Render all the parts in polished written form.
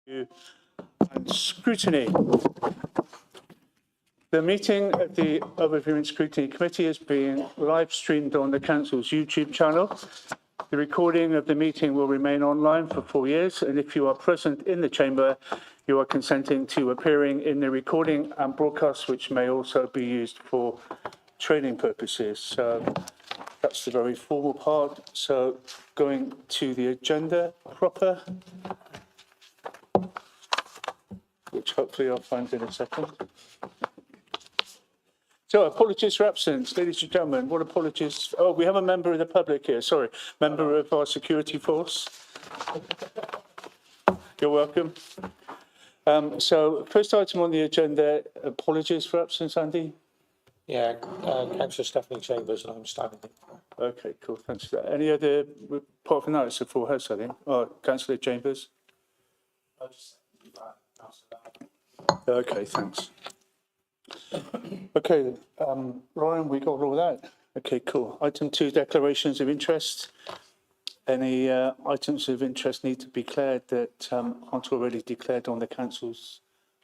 And Scrutiny. The meeting of the Overview and Scrutiny Committee is being live streamed on the Council's YouTube channel. The recording of the meeting will remain online for 4 years, and if you are present in the chamber, you are consenting to appearing in the recording and broadcast, which may also be used for training purposes. So that's the very formal part. So going to the agenda proper, which hopefully I'll find in a second. So apologies for absence, ladies and gentlemen. What apologies? Oh, we have a member of the public here. Sorry, member of our security force. You're welcome. So first item on the agenda, apologies for absence, Andy. Yeah, Councillor Stephanie Chambers, and I'm standing in. Okay, cool. Thanks for that. Any other, apart from that, it's a full house, I think. Oh, Councillor Chambers. Okay, thanks. Okay, Ryan, we got all that. Okay, cool. Item 2, declarations of interest. Any items of interest need to be declared that aren't already declared on the council's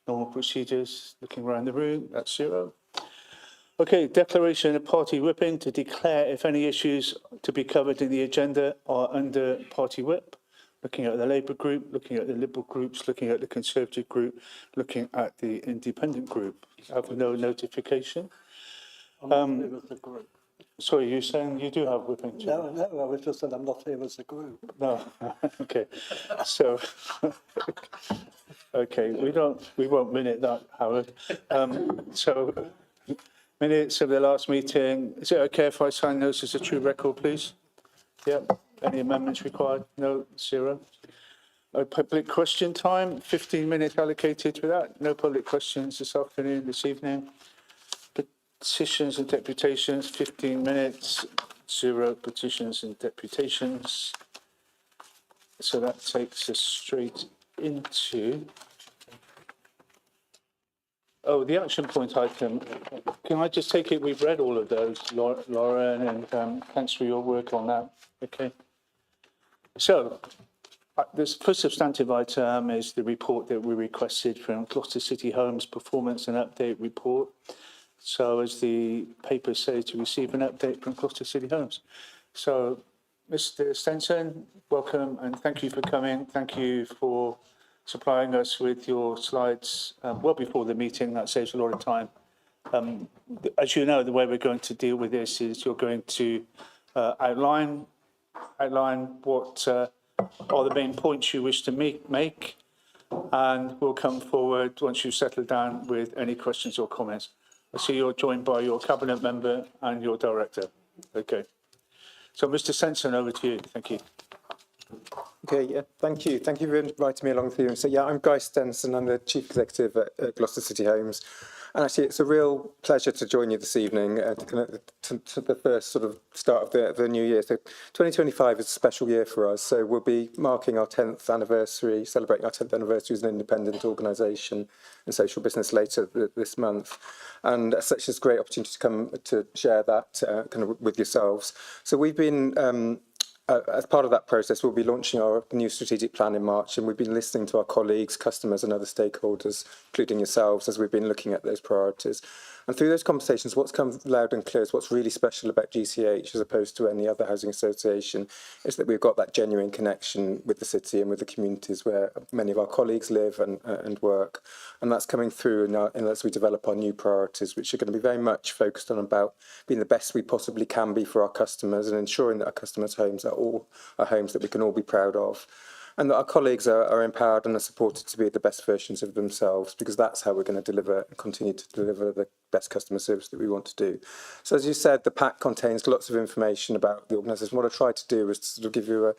normal procedures? Looking around the room, that's 0. Okay, declaration of party whipping to declare if any issues to be covered in the agenda are under party whip. Looking at the Labour group, looking at the Liberal groups, looking at the Conservative group, looking at the Independent group. Have no notification. Sorry, you're saying you do have whipping? No, I was just saying I'm not here as a group. No, okay. So, okay, we won't minute that, Howard. So, minutes of the last meeting. Is it okay if I sign those as a true record, please? Yep. Any amendments required? No, 0. Public question time, 15 minutes allocated for that. No public questions this afternoon, this evening. Petitions and deputations, 15 minutes, 0 petitions and deputations. So that takes us straight into, the action point item. Can I just take it, we've read all of those, Laura, and thanks for your work on that. Okay. So, this first substantive item is the report that we requested from Gloucester City Homes Performance and Update Report. So, as the papers say, to receive an update from Gloucester City Homes. So, Mr. Stenson, welcome and thank you for coming. Thank you for supplying us with your slides well before the meeting. That saves a lot of time. As you know, the way we're going to deal with this is you're going to outline what are the main points you wish to make, and we'll come forward once you've settled down with any questions or comments. I see you're joined by your cabinet member and your director. Okay. So, Mr. Stenson, over to you. Thank you. Okay, yeah, thank you. Thank you for inviting me along with you. So, yeah, I'm Guy Stenson. I'm the Chief Executive at Gloucester City Homes. And actually, it's a real pleasure to join you this evening to the first sort of start of the new year. So 2025 is a special year for us. So we'll be marking our 10th anniversary, celebrating our 10th anniversary as an independent organisation and social business later this month. And as such, it's a great opportunity to come to share that kind of with yourselves. So we've been as part of that process, we'll be launching our new strategic plan in March, and we've been listening to our colleagues, customers and other stakeholders, including yourselves, as we've been looking at those priorities. And through those conversations, what's come loud and clear is what's really special about GCH as opposed to any other housing association is that we've got that genuine connection with the city and with the communities where many of our colleagues live and work. And that's coming through as we develop our new priorities, which are going to be very much focused on about being the best we possibly can be for our customers and ensuring that our customers' homes are all homes that we can all be proud of. And that our colleagues are empowered and are supported to be the best versions of themselves, because that's how we're going to continue to deliver the best customer service that we want to do. So as you said, the pack contains lots of information about the organisation. What I tried to do was to sort of give you a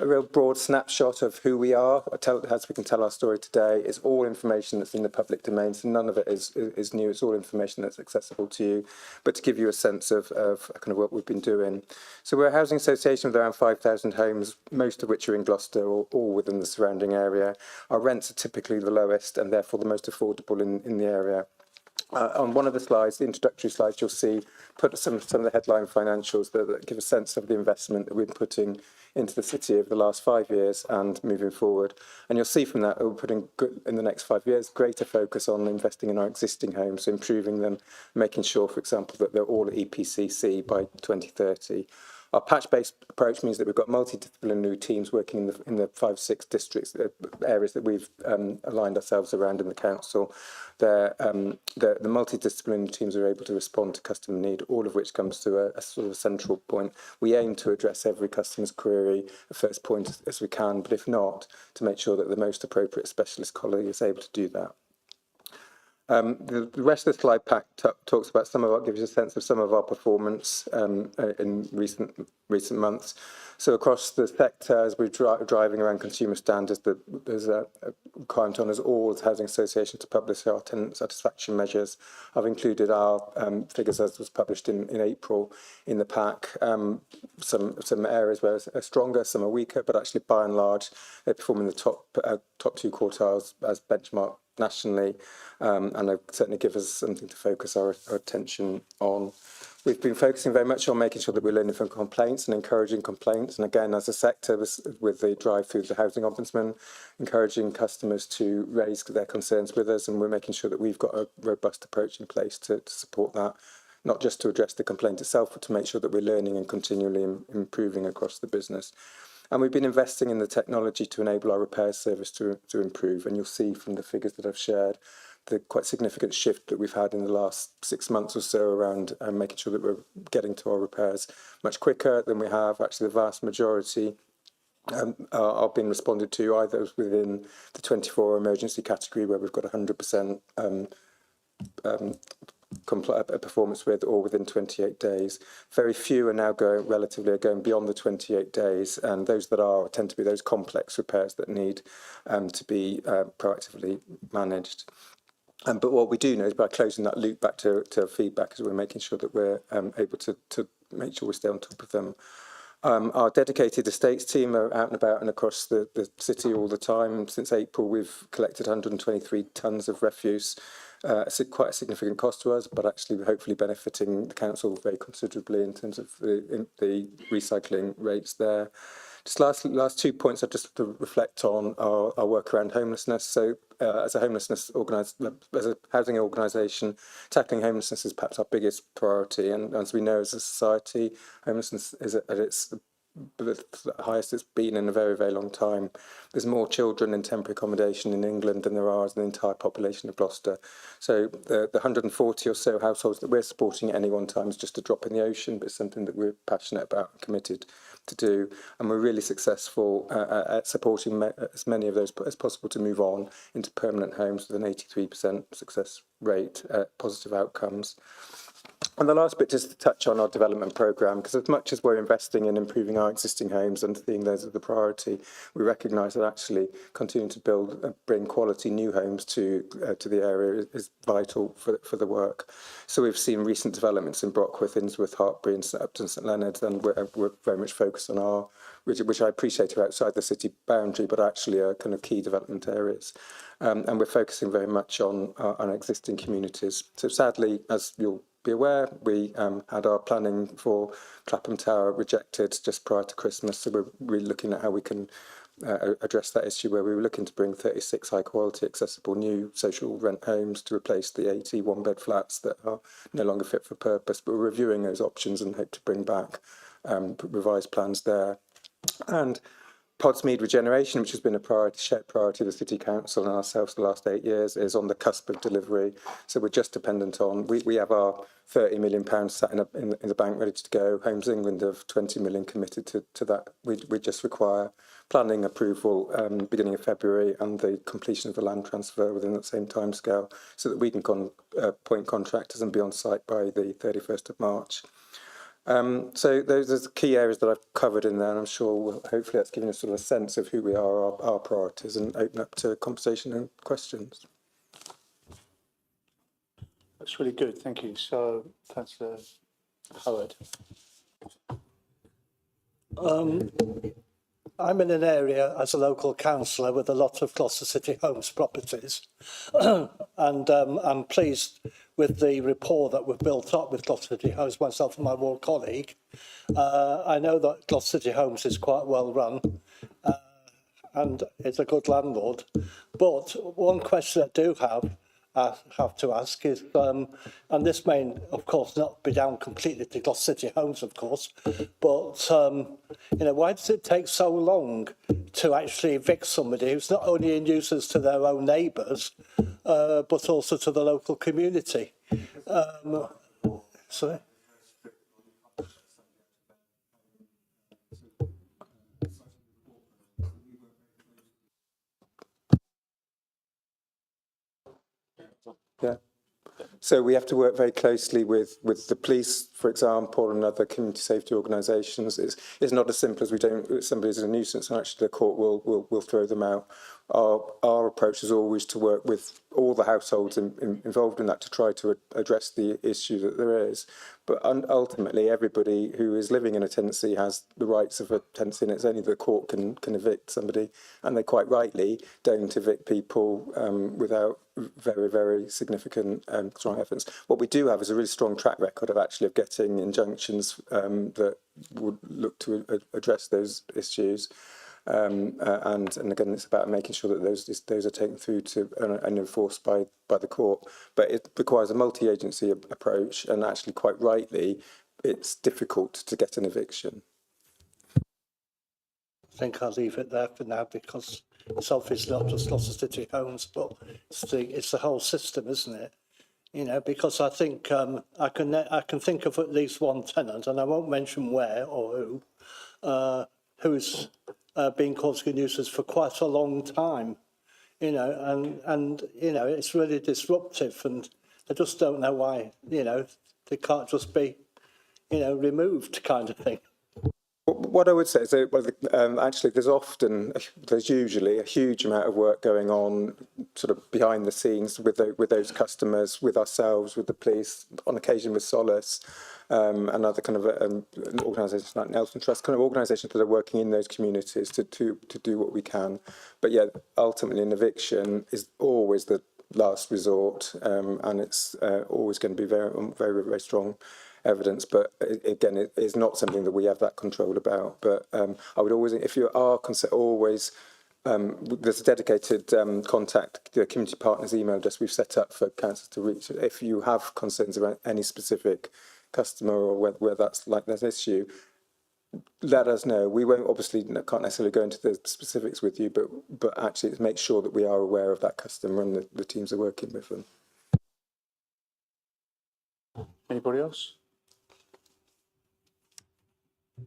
real broad snapshot of who we are, as we can tell our story today. It's all information that's in the public domain, so none of it is new. It's all information that's accessible to you, but to give you a sense of kind of what we've been doing. So we're a housing association with around 5,000 homes, most of which are in Gloucester or all within the surrounding area. Our rents are typically the lowest and therefore the most affordable in the area. On one of the slides, the introductory slides, you'll see put some of the headline financials that give a sense of the investment that we've been putting into the city over the last 5 years and moving forward. And you'll see from that we're putting, in the next 5 years, greater focus on investing in our existing homes, improving them, making sure, for example, that they're all EPCC by 2030. Our patch-based approach means that we've got multidisciplinary teams working in the 5, 6 districts, areas that we've aligned ourselves around in the council. The multidisciplinary teams are able to respond to customer need, all of which comes to a sort of central point. We aim to address every customer's query at first point as we can, but if not, to make sure that the most appropriate specialist colleague is able to do that. The rest of the slide pack talks about some of what gives you a sense of some of our performance in recent months. So across the sector, as we're driving around consumer standards, there's a requirement on us all as housing associations to publish our tenant satisfaction measures. I've included our figures as was published in April in the pack. Some areas where are stronger, some are weaker, but actually by and large they perform in the top 2 quartiles as benchmark nationally, and they certainly give us something to focus our attention on. We've been focusing very much on making sure that we're learning from complaints and encouraging complaints. And again, as a sector, with the drive through the Housing Ombudsman, encouraging customers to raise their concerns with us. And we're making sure that we've got a robust approach in place to support that, not just to address the complaint itself, but to make sure that we're learning and continually improving across the business. And we've been investing in the technology to enable our repairs service to improve. And you'll see from the figures that I've shared the quite significant shift that we've had in the last 6 months or so around making sure that we're getting to our repairs much quicker than we have. Actually, the vast majority are being responded to either within the 24-hour emergency category, where we've got 100% performance with, or within 28 days. Very few are now going beyond the 28 days, and those that tend to be those complex repairs that need to be proactively managed. But what we do know is by closing that loop back to feedback, is we're making sure that we're able to make sure we stay on top of them. Our dedicated estates team are out and about and across the city all the time. Since April, we've collected 123 tonnes of refuse. It's quite a significant cost to us, but actually hopefully benefiting the council very considerably in terms of the recycling rates there. Just last 2 points, I've just to reflect on our work around homelessness. So as a housing organisation, tackling homelessness is perhaps our biggest priority. And as we know as a society, homelessness is at its the highest it's been in a very, very long time. There's more children in temporary accommodation in England than there are as the entire population of Gloucester. So the 140 or so households that we're supporting at any one time is just a drop in the ocean, but it's something that we're passionate about and committed to do. And we're really successful at supporting as many of those as possible to move on into permanent homes with an 83% success rate, positive outcomes. And the last bit is to touch on our development programme, because as much as we're investing in improving our existing homes and seeing those as the priority, we recognise that actually continuing to bring quality new homes to the area is vital for the work. So we've seen recent developments in Brockworth, Innsworth, Hartbury and Upton St Leonards, and we're very much focused on which I appreciate are outside the city boundary, but actually are kind of key development areas. And we're focusing very much on existing communities. So sadly, as you'll be aware, we had our planning for Clapham Tower rejected just prior to Christmas, so we're really looking at how we can address that issue, where we were looking to bring 36 high quality accessible new social rent homes to replace the 80 one-bed flats that are no longer fit for purpose, but we're reviewing those options and hope to bring back revised plans there. And Podsmead regeneration, which has been a shared priority of the City Council and ourselves the last 8 years, is on the cusp of delivery. So we're just dependent on, we have our £30 million sat in the bank ready to go. Homes England have 20 million committed to that. We just require planning approval beginning of February and the completion of the land transfer within that same timescale, so that we can appoint contractors and be on site by the 31st of March. So those are the key areas that I've covered in there, and I'm sure hopefully that's given us sort of a sense of who we are, our priorities, and open up to conversation and questions. That's really good, thank you. So, Councillor Howard. I'm in an area as a local councillor with a lot of Gloucester City Homes properties, and I'm pleased with the rapport that we've built up with Gloucester City Homes, myself and my ward colleague. I know that Gloucester City Homes is quite well run and it's a good landlord. But one question I do have to ask is, and this may, of course, not be down completely to Gloucester City Homes, of course, but, why does it take so long to actually evict somebody who's not only a nuisance to their own neighbours, but also to the local community? Sorry? Yeah. So we have to work very closely with the police, for example, and other community safety organisations. It's not as simple as somebody's a nuisance and actually the court will throw them out. Our approach is always to work with all the households involved in that to try to address the issue that there is. But ultimately, everybody who is living in a tenancy has the rights of a tenancy, and it's only the court can evict somebody. And they quite rightly don't evict people without very, very significant strong evidence. What we do have is a really strong track record of getting injunctions that would look to address those issues. And again, it's about making sure that those are taken through to and enforced by the court. But it requires a multi-agency approach, and actually, quite rightly, it's difficult to get an eviction. I think I'll leave it there for now because it's obviously not just Gloucester City Homes, but it's the whole system, isn't it? Because I think I can think of at least one tenant, and I won't mention where or who's been causing a nuisance for quite a long time, and it's really disruptive, and I just don't know why, they can't just be, removed kind of thing. What I would say is that actually there's usually a huge amount of work going on sort of behind the scenes with those customers, with ourselves, with the police, on occasion with Solace, and other kind of organisations like Nelson Trust, kind of organisations that are working in those communities to do what we can. But yeah, ultimately an eviction is always the last resort, and it's always going to be very, very, very strong evidence, but again, it is not something that we have that control about. But I would always, if you are always, there's a dedicated contact, the community partners email address we've set up for councils to reach. If you have concerns about any specific customer or where that's like that issue, let us know. We won't can't necessarily go into the specifics with you, but actually make sure that we are aware of that customer and the teams are working with them. Anybody else?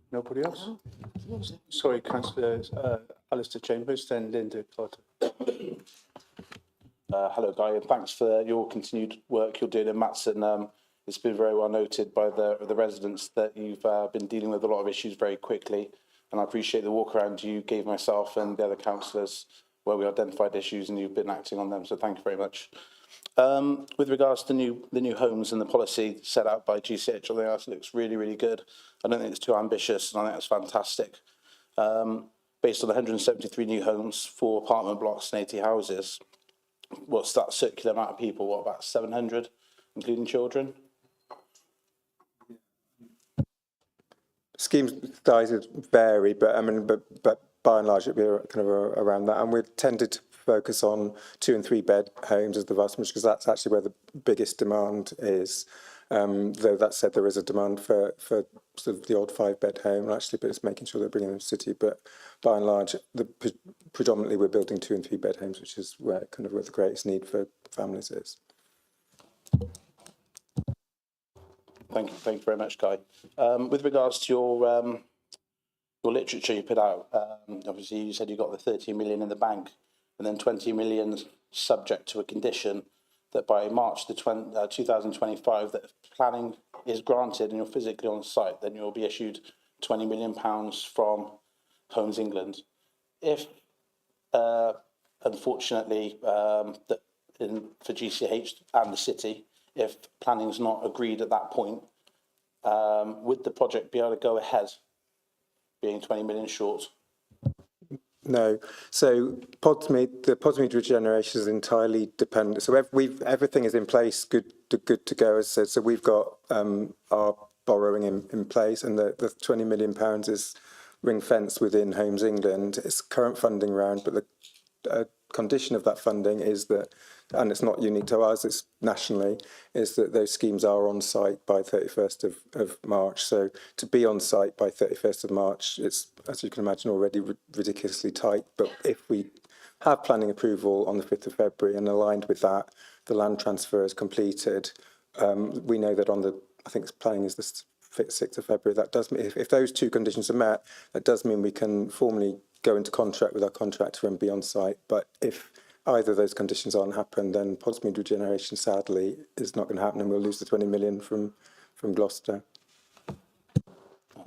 Nobody else? Sorry, Councillor Alistair Chambers, then Linda Carter. Hello, Guy, and thanks for your continued work you're doing in Matson. It's been very well noted by the residents that you've been dealing with a lot of issues very quickly, and I appreciate the walk around you gave myself and the other councillors where we identified issues and you've been acting on them, so thank you very much. With regards to the new homes and the policy set out by GCH, I think that looks really, really good. I don't think it's too ambitious, and I think that's fantastic. Based on 173 new homes, 4 apartment blocks and 80 houses, what's that circular amount of people? What, about 700, including children? Scheme sizes vary, but I mean, but by and large, it'd be kind of around that. And we tended to focus on 2 and 3 bed homes as the vast majority, because that's actually where the biggest demand is. Though that said, there is a demand for sort of the odd 5-bed home, actually, but it's making sure they're bringing them to the city. But by and large, predominantly we're building 2 and 3 bed homes, which is where the greatest need for families is. Thank you very much, Guy. With regards to your literature you put out, obviously you said you got the 13 million in the bank, and then 20 million subject to a condition that by March 2025, that if planning is granted and you're physically on site, then you'll be issued £20 million from Homes England. If, unfortunately, for GCH and the city, if planning's not agreed at that point, would the project be able to go ahead, being 20 million short? No. So the Podsmead regeneration is entirely dependent. So everything is in place, good to go. As I said, so we've got our borrowing in place, and the £20 million is ring fenced within Homes England. It's current funding round, but the condition of that funding is that, and it's not unique to us, it's nationally, is that those schemes are on site by 31st of March. So to be on site by 31st of March, it's, as you can imagine, already ridiculously tight. But if we have planning approval on the 5th of February and aligned with that, the land transfer is completed, we know that on the, I think planning is the 6th of February, that does mean, if those two conditions are met, that does mean we can formally go into contract with our contractor and be on site. But if either of those conditions aren't happen, then Podsmead regeneration, sadly, is not going to happen, and we'll lose the 20 million from Gloucester.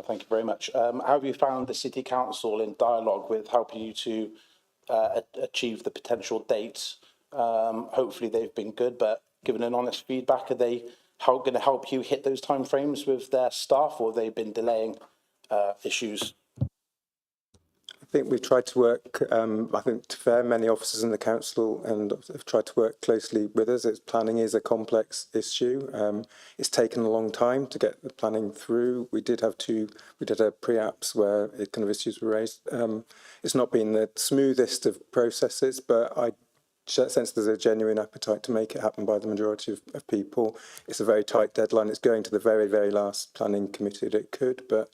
Thank you very much. How have you found the City Council in dialogue with helping you to achieve the potential dates? Hopefully they've been good, but given an honest feedback, are they going to help you hit those timeframes with their staff, or have they been delaying issues? I think we've tried to work, I think to fair, many officers in the council and have tried to work closely with us. Planning is a complex issue. It's taken a long time to get the planning through. We did a pre-apps where kind of issues were raised. It's not been the smoothest of processes, but I sense there's a genuine appetite to make it happen by the majority of people. It's a very tight deadline. It's going to the very, very last planning committee that it could, but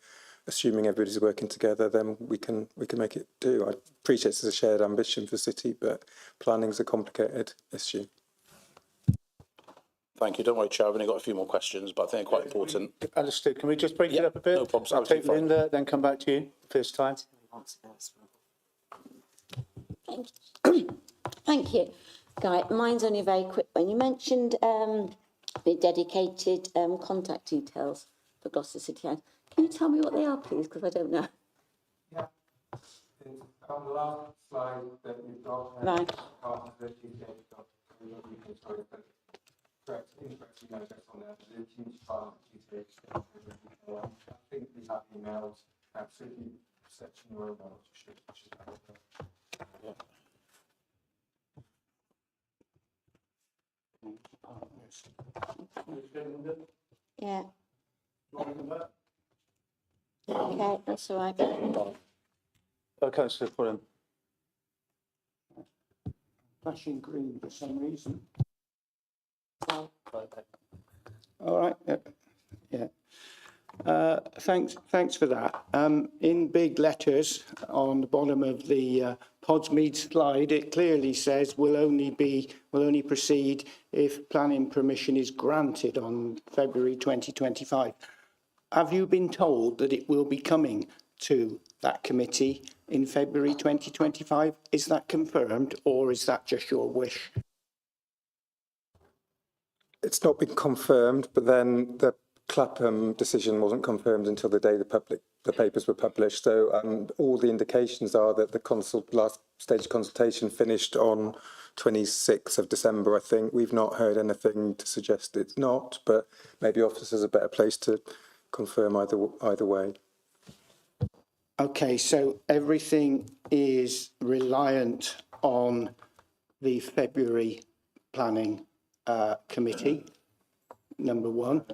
assuming everybody's working together, then we can make it do. I appreciate it's a shared ambition for the city, but planning's a complicated issue. Thank you. Don't worry, Chair. I've only got a few more questions, but I think they're quite important. Alistair, can we just break it up a bit? No problems, I'll take absolutely fine. Linda, then come back to you first time. Thank you, Guy. Mine's only a very quick one. You mentioned the dedicated contact details for Gloucester City House. Can you tell me what they are, please? Because I don't know. Yeah. On the last slide that you've got, Right. Correct email address on there. I think we have emails. Absolutely, section your emails should have it. Yeah. Okay, that's all right. Councillor Fulham. Flashing green for some reason. All right. Yeah. Thanks for that. In big letters on the bottom of the Podsmead slide, it clearly says will only proceed if planning permission is granted on February 2025. Have you been told that it will be coming to that committee in February 2025? Is that confirmed, or is that just your wish? It's not been confirmed, but then the Clapham decision wasn't confirmed until the day the papers were published. So all the indications are that the last stage consultation finished on 26th of December, I think. We've not heard anything to suggest it's not, but maybe officers are a better place to confirm either way. Okay, so everything is reliant on the February planning committee, number one.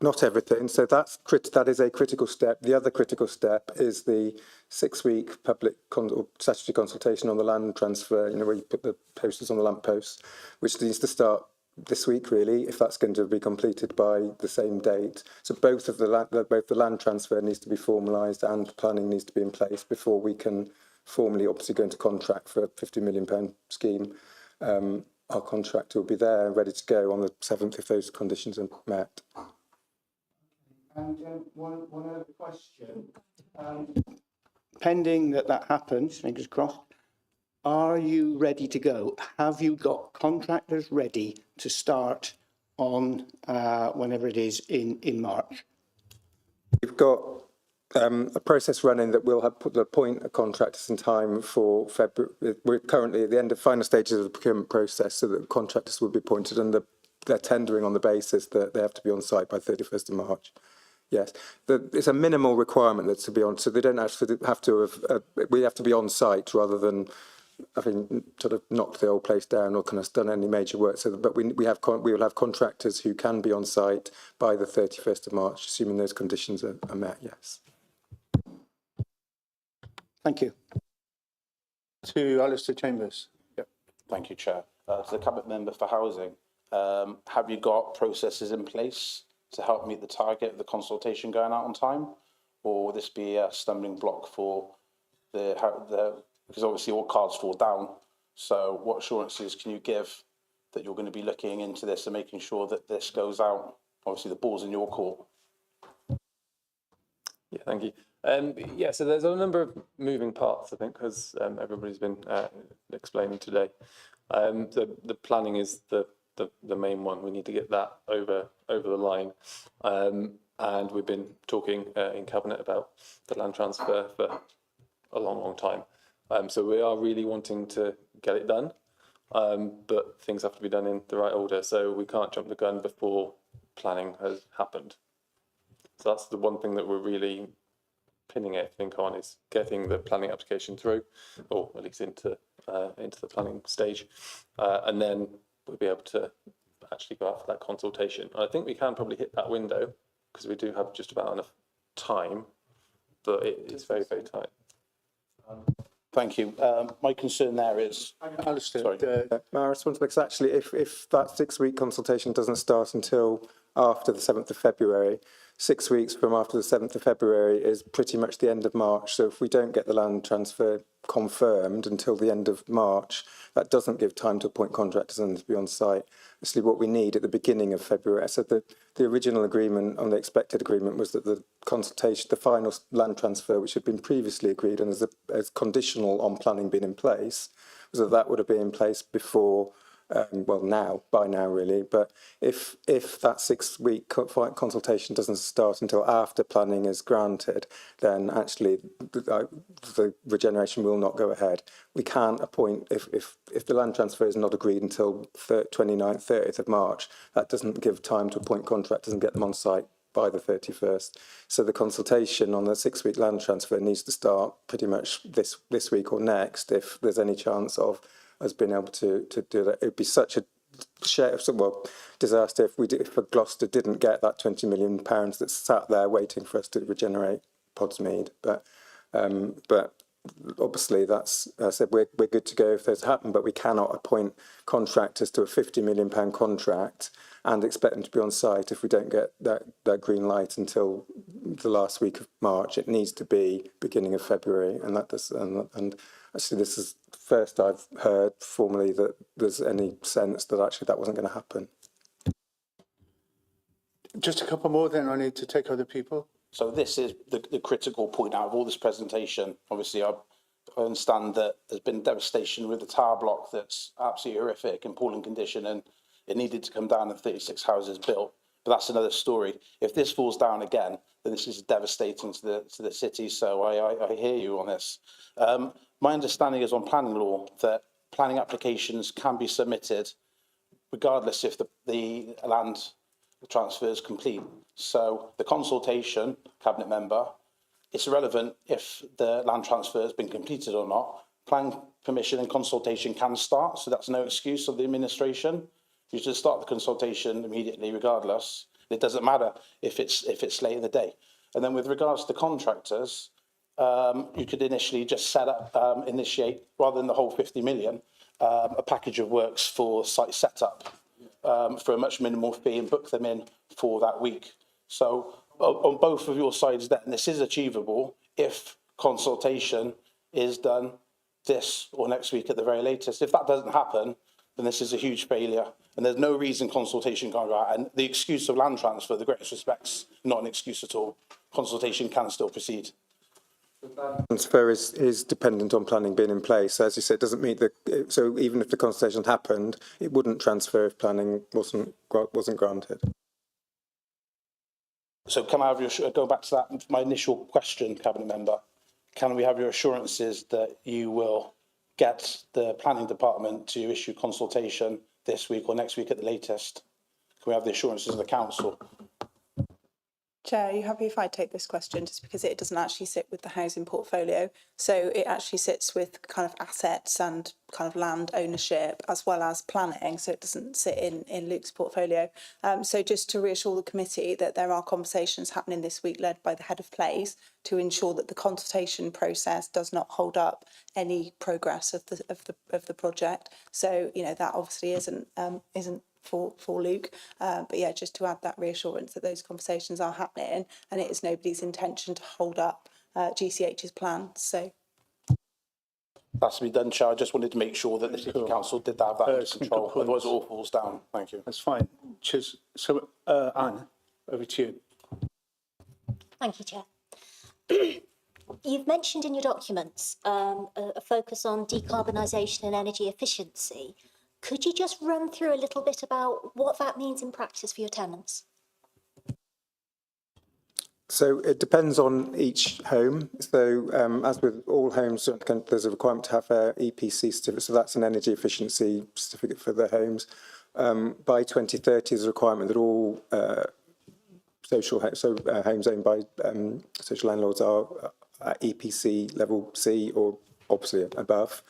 Not everything. So that is a critical step. The other critical step is the 6-week public or statutory consultation on the land transfer, where you put the posters on the lamp posts, which needs to start this week, really, if that's going to be completed by the same date. So both the land transfer needs to be formalised and planning needs to be in place before we can formally, obviously, go into contract for a £50 million scheme. Our contractor will be there, ready to go on the 7th if those conditions are met. And one other question. Pending that happens, fingers crossed, are you ready to go? Have you got contractors ready to start on whenever it is in March? We've got a process running that we'll appoint a contractors in time for February. We're currently at the end of final stages of the procurement process, so that contractors will be appointed, and they're tendering on the basis that they have to be on site by 31st of March. Yes, it's a minimal requirement that's to be on, so they don't actually have to have, we have to be on site rather than having sort of knocked the old place down or kind of done any major work. So, but we will have contractors who can be on site by the 31st of March, assuming those conditions are met, yes. Thank you. To Alistair Chambers. Yep. Thank you, Chair. To the Cabinet Member for Housing, have you got processes in place to help meet the target of the consultation going out on time? Or will this be a stumbling block for because obviously all cards fall down. So what assurances can you give that you're going to be looking into this and making sure that this goes out? Obviously the ball's in your court. Yeah, thank you. Yeah, so there's a number of moving parts, I think, as everybody's been explaining today. The planning is the main one. We need to get that over the line. And we've been talking in Cabinet about the land transfer for a long time. So we are really wanting to get it done, but things have to be done in the right order. So we can't jump the gun before planning has happened. So that's the one thing that we're really pinning everything on, is getting the planning application through, or at least into the planning stage, and then we'll be able to actually go out for that consultation. I think we can probably hit that window because we do have just about enough time, but it is very, very tight. Thank you. My concern there is, Alistair, sorry. May I respond to that? 'Cause actually, if that 6-week consultation doesn't start until after the 7th of February, 6 weeks from after the 7th of February is pretty much the end of March. So if we don't get the land transfer confirmed until the end of March, that doesn't give time to appoint contractors and to be on site. Actually, what we need at the beginning of February, so the original agreement on the expected agreement was that the consultation, the final land transfer, which had been previously agreed and as conditional on planning being in place, was that would have been in place before, by now really. But if that 6-week consultation doesn't start until after planning is granted, then actually the regeneration will not go ahead. We can't appoint, if the land transfer is not agreed until 29th, 30th of March, that doesn't give time to appoint contractors and get them on site by the 31st. So the consultation on the 6-week land transfer needs to start pretty much this week or next, if there's any chance of us being able to do that. It would be such a disaster if Gloucester didn't get that £20 million that's sat there waiting for us to regenerate Podsmead. But obviously that's, I said, we're good to go if those happen, but we cannot appoint contractors to a £50 million contract and expect them to be on site if we don't get that green light until the last week of March. It needs to be beginning of February, and that does. And actually, this is the first I've heard formally that there's any sense that actually that wasn't going to happen. just a couple more, then I need to take other people. So this is the critical point out of all this presentation. Obviously, I understand that there's been devastation with the tower block that's absolutely horrific and appalling condition, and it needed to come down and 36 houses built. But that's another story. If this falls down again, then this is devastating to the city. So I hear you on this. My understanding is on planning law that planning applications can be submitted regardless if the land transfer is complete. So the consultation, Cabinet Member, it's irrelevant if the land transfer has been completed or not. Planning permission and consultation can start, so that's no excuse of the administration. You should start the consultation immediately, regardless. It doesn't matter if it's late in the day. And then with regards to contractors, you could initially just set up, initiate, rather than the whole 50 million, a package of works for site setup for a much minimal fee and book them in for that week. So on both of your sides, then this is achievable if consultation is done this or next week at the very latest. If that doesn't happen, then this is a huge failure. And there's no reason consultation can't go out. And the excuse of land transfer, the greatest respects, not an excuse at all. Consultation can still proceed. Transfer is dependent on planning being in place. As you said, it doesn't meet the. So even if the consultation happened, it wouldn't transfer if planning wasn't granted. So can I have your, going back to that, my initial question, Cabinet Member, can we have your assurances that you will get the planning department to issue consultation this week or next week at the latest? Can we have the assurances of the council? Chair, are you happy if I take this question, just because it doesn't actually sit with the housing portfolio? So it actually sits with kind of assets and kind of land ownership as well as planning, so it doesn't sit in Luke's portfolio. So just to reassure the committee that there are conversations happening this week led by the head of place to ensure that the consultation process does not hold up any progress of the project. So, you know, that obviously isn't for Luke, but yeah, just to add that reassurance that those conversations are happening and it is nobody's intention to hold up GCH's plans. So That's to be done, Chair. I just wanted to make sure that the City Council did have that under some control, good otherwise it points. all falls down. Thank you. That's fine. Cheers. So, Anne, over to you. Thank you, Chair. You've mentioned in your documents a focus on decarbonisation and energy efficiency. Could you just run through a little bit about what that means in practice for your tenants? So it depends on each home. So as with all homes, there's a requirement to have an EPC certificate. So that's an energy efficiency certificate for the homes. By 2030, there's a requirement that all homes owned by social landlords are at EPC level C or obviously above.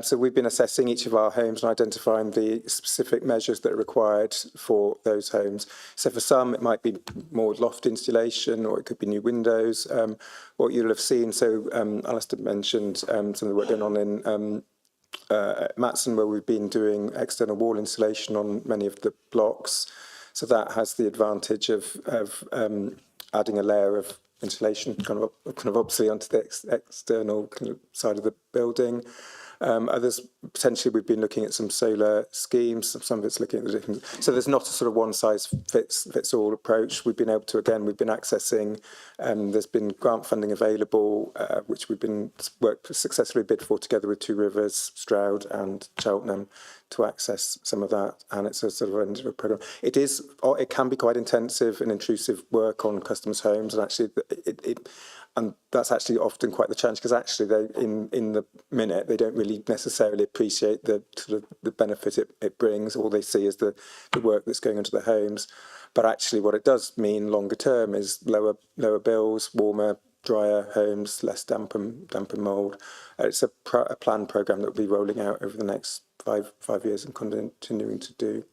So we've been assessing each of our homes and identifying the specific measures that are required for those homes. So for some, it might be more loft insulation, or it could be new windows. What you'll have seen, so Alistair mentioned some of the work going on in at Matson, where we've been doing external wall insulation on many of the blocks. So that has the advantage of adding a layer of insulation kind of obviously onto the external kind of side of the building. Others, potentially, we've been looking at some solar schemes. Some of it's looking at the different. So there's not a sort of one size fits all approach. We've been able to, again, we've been accessing. There's been grant funding available, which we've been successfully bid for together with Two Rivers, Stroud, and Cheltenham, to access some of that. And it's a sort of a program. It can be quite intensive and intrusive work on customers' homes, and actually and that's actually often quite the challenge, because actually they in the minute they don't really necessarily appreciate the sort of the benefit it brings. All they see is the work that's going into the homes, but actually what it does mean longer term is lower bills, warmer, drier homes, less damp and mould. It's a planned programme that will be rolling out over the next five years and continuing to do.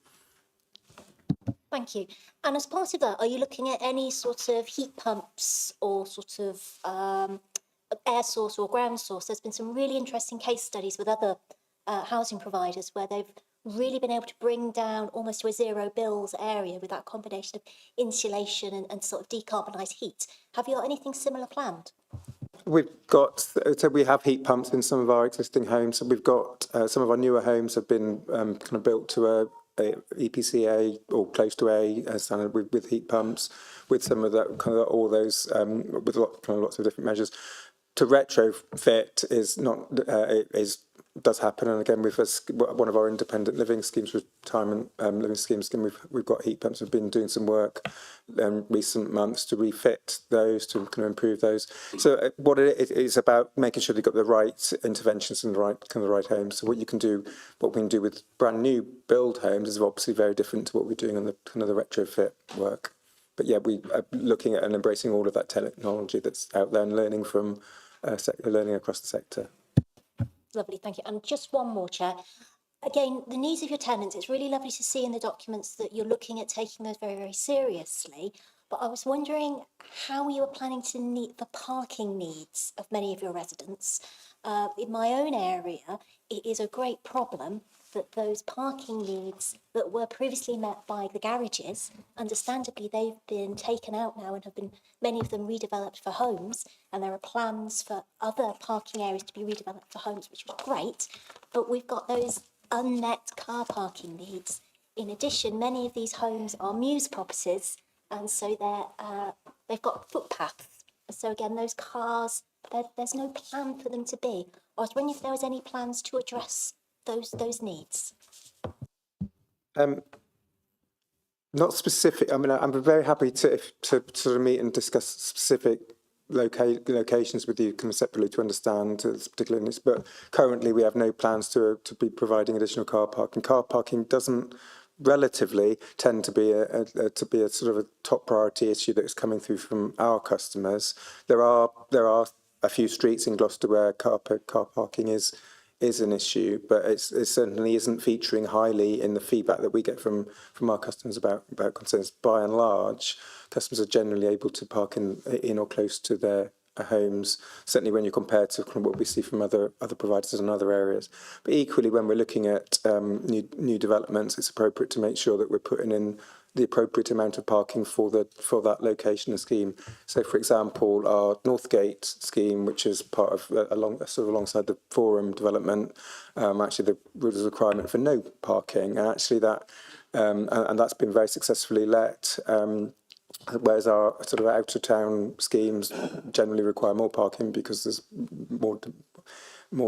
Thank you. And as part of that, are you looking at any sort of heat pumps or sort of air source or ground source? There's been some really interesting case studies with other housing providers where they've really been able to bring down almost to a zero bills area with that combination of insulation and sort of decarbonised heat. Have you got anything similar planned? We have heat pumps in some of our existing homes. So we've got some of our newer homes have been kind of built to a EPC A or close to A standard with heat pumps, with some of that kind of all those with lots of different measures. To retrofit does happen, and again with one of our independent living schemes, retirement living schemes, we've got heat pumps. We've been doing some work in recent months to refit those, to kind of improve those. So what it is about making sure they've got the right interventions in the right homes. So what we can do with brand new build homes is obviously very different to what we're doing on the kind of the retrofit work. But yeah, we are looking at and embracing all of that technology that's out there and learning from learning across the sector. Lovely, thank you. And just one more, Chair. Again, the needs of your tenants, it's really lovely to see in the documents that you're looking at taking those very, very seriously. But I was wondering how you were planning to meet the parking needs of many of your residents. In my own area, it is a great problem that those parking needs that were previously met by the garages, understandably, they've been taken out now and have been, many of them, redeveloped for homes, and there are plans for other parking areas to be redeveloped for homes, which is great, but we've got those unmet car parking needs. In addition, many of these homes are Muse properties, and so they've got footpaths. So again, those cars, there's no plan for them to be. I was wondering if there was any plans to address those needs. Not specific. I mean, I'm very happy to sort of meet and discuss specific locations with you conceptually to understand this particular needs. But currently, we have no plans to be providing additional car parking. Car parking doesn't relatively tend to be a sort of a top priority issue that is coming through from our customers. There are a few streets in Gloucester where car parking is an issue, but it certainly isn't featuring highly in the feedback that we get from our customers about concerns. By and large, customers are generally able to park in or close to their homes, certainly when you compare to what we see from other providers in other areas. But equally, when we're looking at new developments, it's appropriate to make sure that we're putting in the appropriate amount of parking for that location and scheme. So, for example, our Northgate scheme, which is part of alongside the Forum development, actually there's a requirement for no parking, and actually that and that's been very successfully let. Whereas our sort of out of town schemes generally require more parking because there's more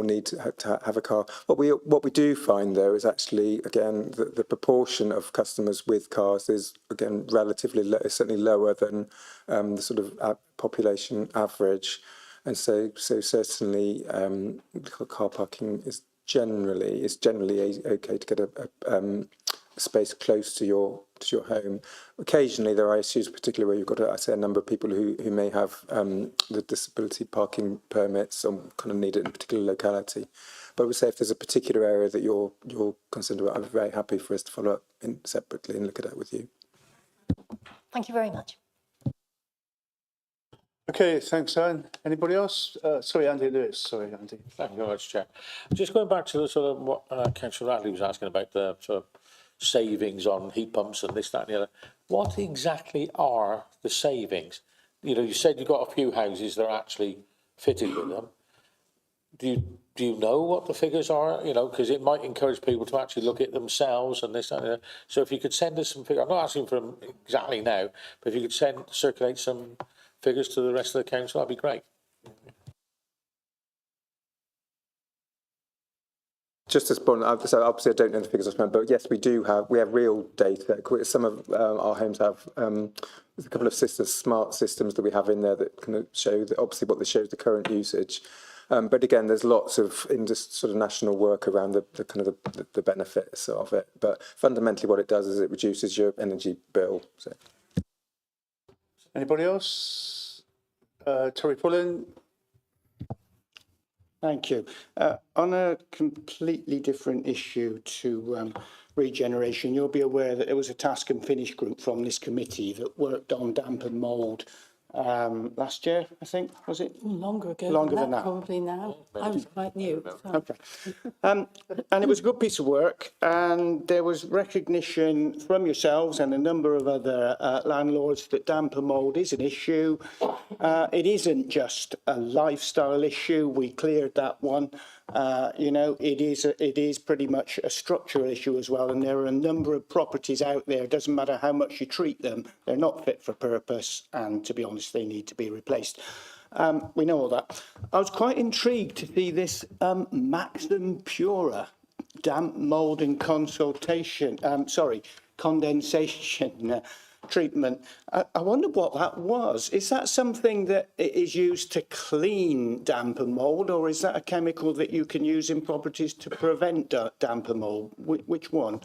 need to have a car. What we do find though is actually again the proportion of customers with cars is again relatively certainly lower than the sort of population average, and so certainly car parking is generally okay to get a space close to your home. Occasionally there are issues, particularly where you've got a number of people who may have the disability parking permits or kind of need it in a particular locality. But I would say if there's a particular area that you're concerned about, I'm very happy for us to follow up separately and look at that with you. Thank you very much. Okay, thanks, Anne. Anybody else? Sorry, Andy Lewis. Sorry, Andy. Thank you very much, Chair. Just going back to the sort of what Councillor Radley was asking about, the sort of savings on heat pumps and this, that and the other. What exactly are the savings? You know, you said you've got a few houses that are actually fitted with them. Do you know what the figures are? You know, because it might encourage people to actually look at themselves and this, that and the other. So if you could send us some figures, I'm not asking for them exactly now, but if you could circulate some figures to the rest of the council, that'd be great. Just as point, so obviously I don't know the figures off my head, but yes, we have real data. Some of our homes have there's a couple of smart systems that we have in there that can show obviously what shows the current usage. But again, there's lots of sort of national work around the kind of the benefits of it. But fundamentally, what it does is it reduces your energy bill. So. Anybody else? Terry Pullen. Thank you. On a completely different issue to regeneration, you'll be aware that there was a task and finish group from this committee that worked on damp and mould last year, I think, was it? Longer ago than that. probably now. I was quite new. So. Okay. And it was a good piece of work, and there was recognition from yourselves and a number of other landlords that damp and mould is an issue. It isn't just a lifestyle issue. We cleared that one. You know, it is pretty much a structural issue as well, and there are a number of properties out there, it doesn't matter how much you treat them, they're not fit for purpose, and to be honest, they need to be replaced. We know all that. I was quite intrigued to see this Maxim Pura damp, mould and condensation treatment. I wonder what that was. Is that something that is used to clean damp and mould, or is that a chemical that you can use in properties to prevent damp and mould? Which one?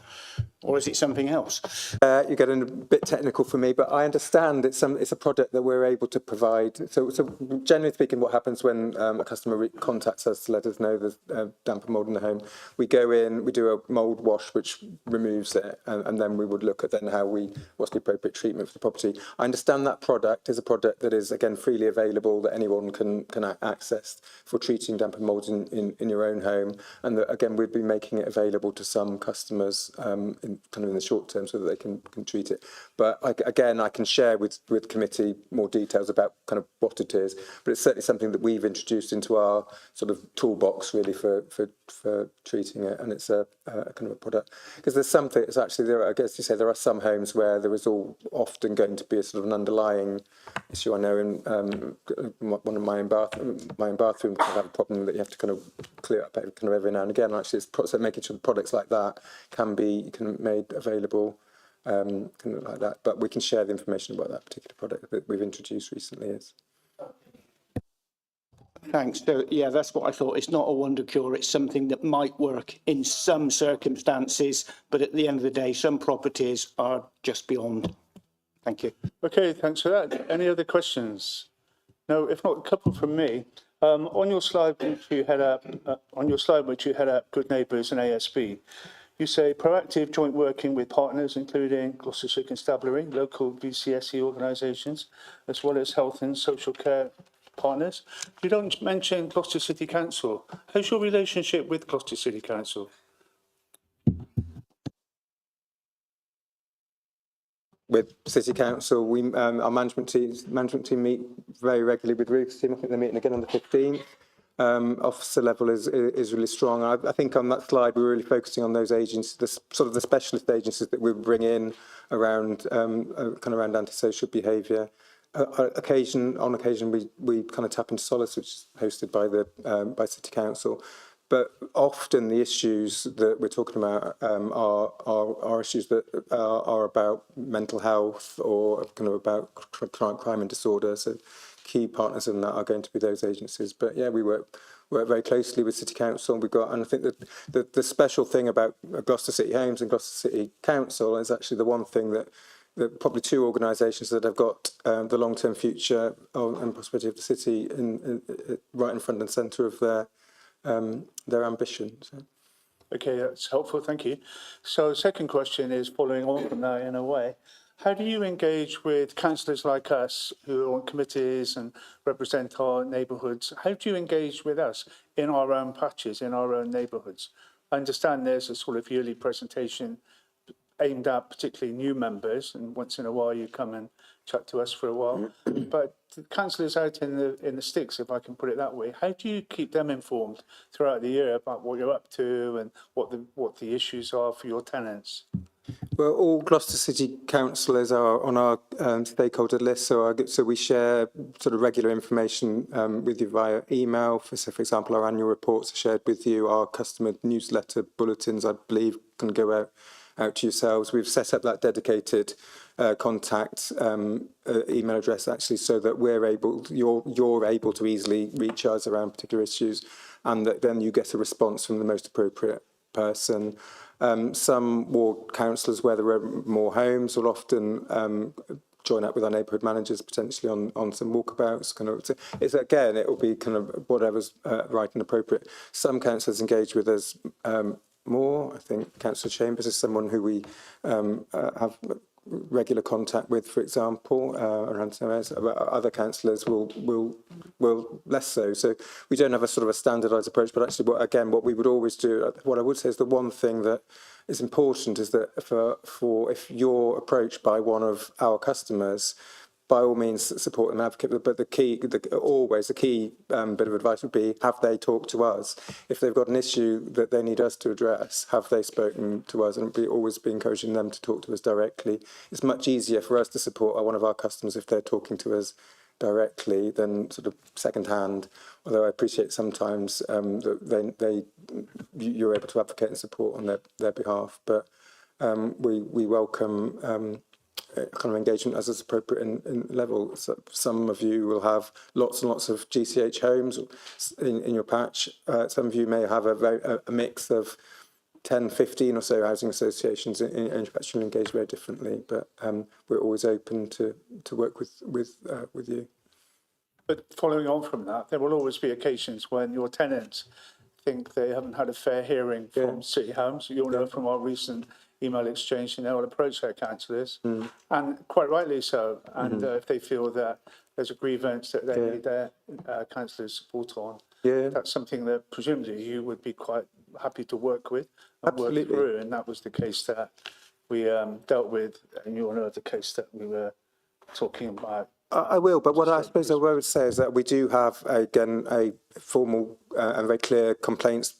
Or is it something else? You're getting a bit technical for me, but I understand it's a product that we're able to provide. So generally speaking, what happens when a customer contacts us to let us know there's damp and mould in the home, we go in, we do a mould wash which removes it, and then we would look at what's the appropriate treatment for the property. I understand that product is a product that is again freely available, that anyone can access for treating damp and mould in your own home, and that again we'd be making it available to some customers in the short term so that they can treat it. But I can share with committee more details about kind of what it is, but it's certainly something that we've introduced into our sort of toolbox really for treating it, and it's a kind of a product, because there's something, it's actually there, I guess you say there are some homes where there is often going to be a sort of an underlying issue. I know in one of my own bathroom can have a problem that you have to kind of clear up kind of every now and again. Actually, it's making sure products like that can be made available, kind of like that. But we can share the information about that particular product that we've introduced recently. Thanks. So, yeah, that's what I thought. It's not a wonder cure. It's something that might work in some circumstances, but at the end of the day, some properties are just beyond. Thank you. Okay, thanks for that. Any other questions? No, if not, a couple from me. On your slide which you had up, Good Neighbours and ASB, you say proactive joint working with partners, including Gloucestershire Constabulary, local VCSE organisations, as well as health and social care partners. You don't mention Gloucester City Council. How's your relationship with Gloucester City Council? With City Council, our management team meet very regularly with Ruth's team. I think they're meeting again on the 15th. Officer level is really strong. I think on that slide we're really focusing on those agencies, the specialist agencies that we bring in around around antisocial behaviour. On occasion we kind of tap into Solace, which is hosted by City Council. But often the issues that we're talking about are issues that are about mental health or kind of about crime and disorder. So key partners in that are going to be those agencies. But yeah, we work very closely with City Council. And I think that the special thing about Gloucester City Homes and Gloucester City Council is actually the one thing that probably two organisations that have got the long-term future and prosperity of the city right in front and centre of their ambitions. So. Okay, that's helpful, thank you. So second question is following on from that in a way. How do you engage with councillors like us who are on committees and represent our neighbourhoods? How do you engage with us in our own patches, in our own neighbourhoods? I understand there's a sort of yearly presentation aimed at particularly new members, and once in a while you come and chat to us for a while. But the councillors out in the sticks, if I can put it that way, how do you keep them informed throughout the year about what you're up to and what the issues are for your tenants? Well, all Gloucester City councillors are on our stakeholder list, so we share sort of regular information with you via email. For example, our annual reports are shared with you. Our customer newsletter bulletins, I believe, can go out to yourselves. We've set up that dedicated contact email address actually, so that you're able to easily reach us around particular issues, and that then you get a response from the most appropriate person. Some ward councillors where there are more homes will often join up with our neighbourhood managers potentially on some walkabouts. It will be kind of whatever's right and appropriate. Some councillors engage with us more. I think Councillor Chambers is someone who we have regular contact with, for example, around some areas. Other councillors will less so. So we don't have a sort of a standardised approach, but actually what we would always do, what I would say is the one thing that is important is that if you're approached by one of our customers, by all means support and advocate, but the key bit of advice would be, have they talked to us? If they've got an issue that they need us to address, have they spoken to us? And always be encouraging them to talk to us directly. It's much easier for us to support one of our customers if they're talking to us directly than sort of second hand, although I appreciate sometimes that you're able to advocate and support on their behalf, but we welcome kind of engagement as is appropriate in level. So some of you will have lots and lots of GCH homes in your patch. Some of you may have a mix of 10, 15 or so housing associations in your patch. You'll engage very differently, but we're always open to work with you. But following on from that, there will always be occasions when your tenants think they haven't had a fair hearing from City Homes. You'll know from our recent email exchange, and they will approach their councillors, and quite rightly so. And if they feel that there's a grievance that they need their councillors' support on, that's something that presumably you would be quite happy to work with and work through. And that was the case that we dealt with, and you all know the case that we were talking about. I will, but what I suppose I would say is that we do have, again, a formal and very clear complaints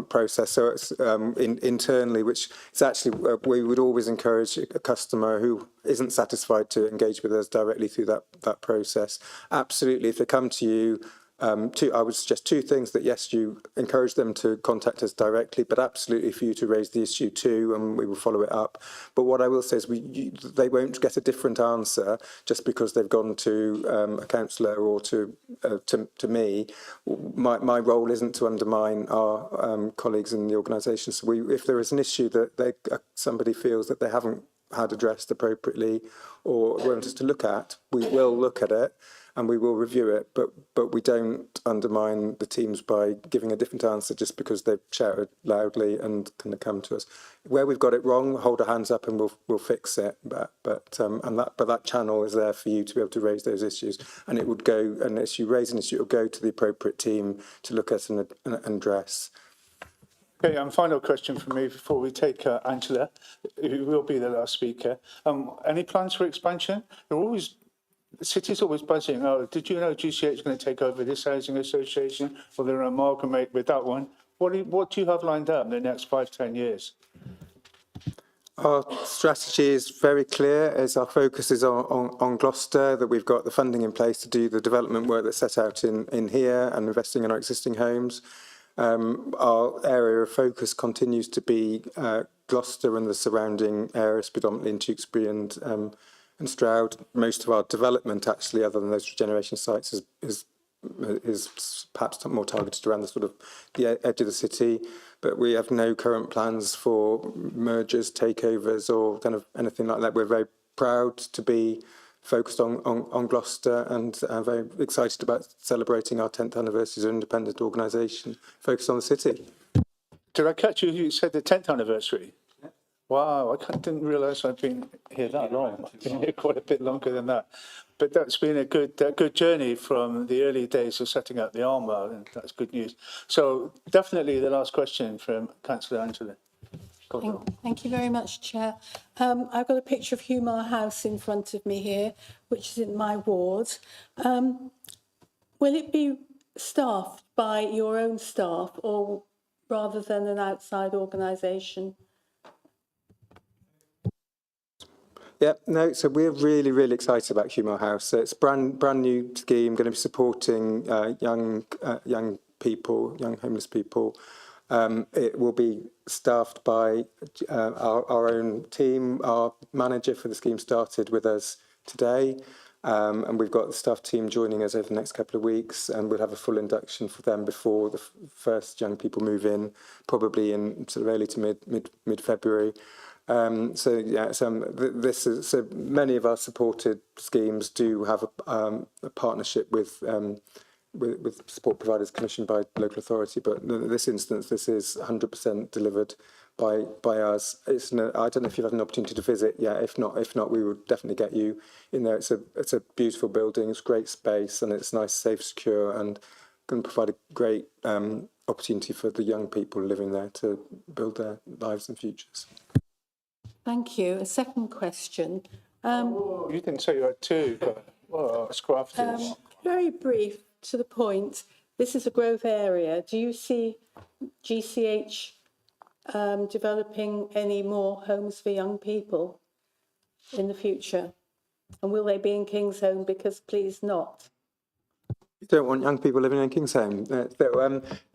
process. So it's internally, which is actually, we would always encourage a customer who isn't satisfied to engage with us directly through that process. Absolutely, if they come to you I would suggest two things: that yes, you encourage them to contact us directly, but absolutely for you to raise the issue too, and we will follow it up. But what I will say is they won't get a different answer just because they've gone to a councillor or to me. My role isn't to undermine our colleagues in the organisation. So if there is an issue that somebody feels that they haven't had addressed appropriately or want us to look at, we will look at it and we will review it, but we don't undermine the teams by giving a different answer just because they've shouted loudly and kind of come to us. Where we've got it wrong, hold our hands up and we'll fix it. But that channel is there for you to be able to raise those issues, and it would go. And as you raise an issue, it will go to the appropriate team to look at and address. Okay, and final question from me before we take Angela, who will be the last speaker. Any plans for expansion? The city's always buzzing. Oh, did you know GCH is going to take over this housing association, or they're going to amalgamate with that one? What do you have lined up in the next 5-10 years? Our strategy is very clear, as our focus is on Gloucester, that we've got the funding in place to do the development work that's set out in here and investing in our existing homes. Our area of focus continues to be Gloucester and the surrounding areas, predominantly in Tewkesbury and Stroud. Most of our development, actually, other than those regeneration sites, is perhaps more targeted around the edge of the city. But we have no current plans for mergers, takeovers, or kind of anything like that. We're very proud to be focused on Gloucester and very excited about celebrating our 10th anniversary as an independent organisation focused on the city. Did I catch you? You said the 10th anniversary? Wow, I didn't realise I'd been here that long. I've been here quite a bit longer than that. But that's been a good journey from the early days of setting up the Armour, and that's good news. So definitely the last question from Councillor Angela. Thank you very much, Chair. I've got a picture of Humar House in front of me here, which is in my ward. Will it be staffed by your own staff, or rather than an outside organisation? Yeah, no, so we're really, really excited about Humar House. So it's a brand new scheme, going to be supporting young people, young homeless people. It will be staffed by our own team. Our manager for the scheme started with us today, and we've got the staff team joining us over the next couple of weeks, and we'll have a full induction for them before the first young people move in, probably in sort of early to mid February. So many of our supported schemes do have a partnership with support providers commissioned by local authority, but in this instance, this is 100% delivered by us. I don't know if you've had an opportunity to visit. Yeah, if not, we would definitely get you in there. It's a beautiful building. It's great space, and it's nice, safe, secure, and going to provide a great opportunity for the young people living there to build their lives and futures. Thank you. A second question. You didn't say you had two, but it's crafty. Very brief, to the point. This is a growth area. Do you see GCH developing any more homes for young people in the future? And will they be in Kingsholm? Because please not. You don't want young people living in Kingsholm.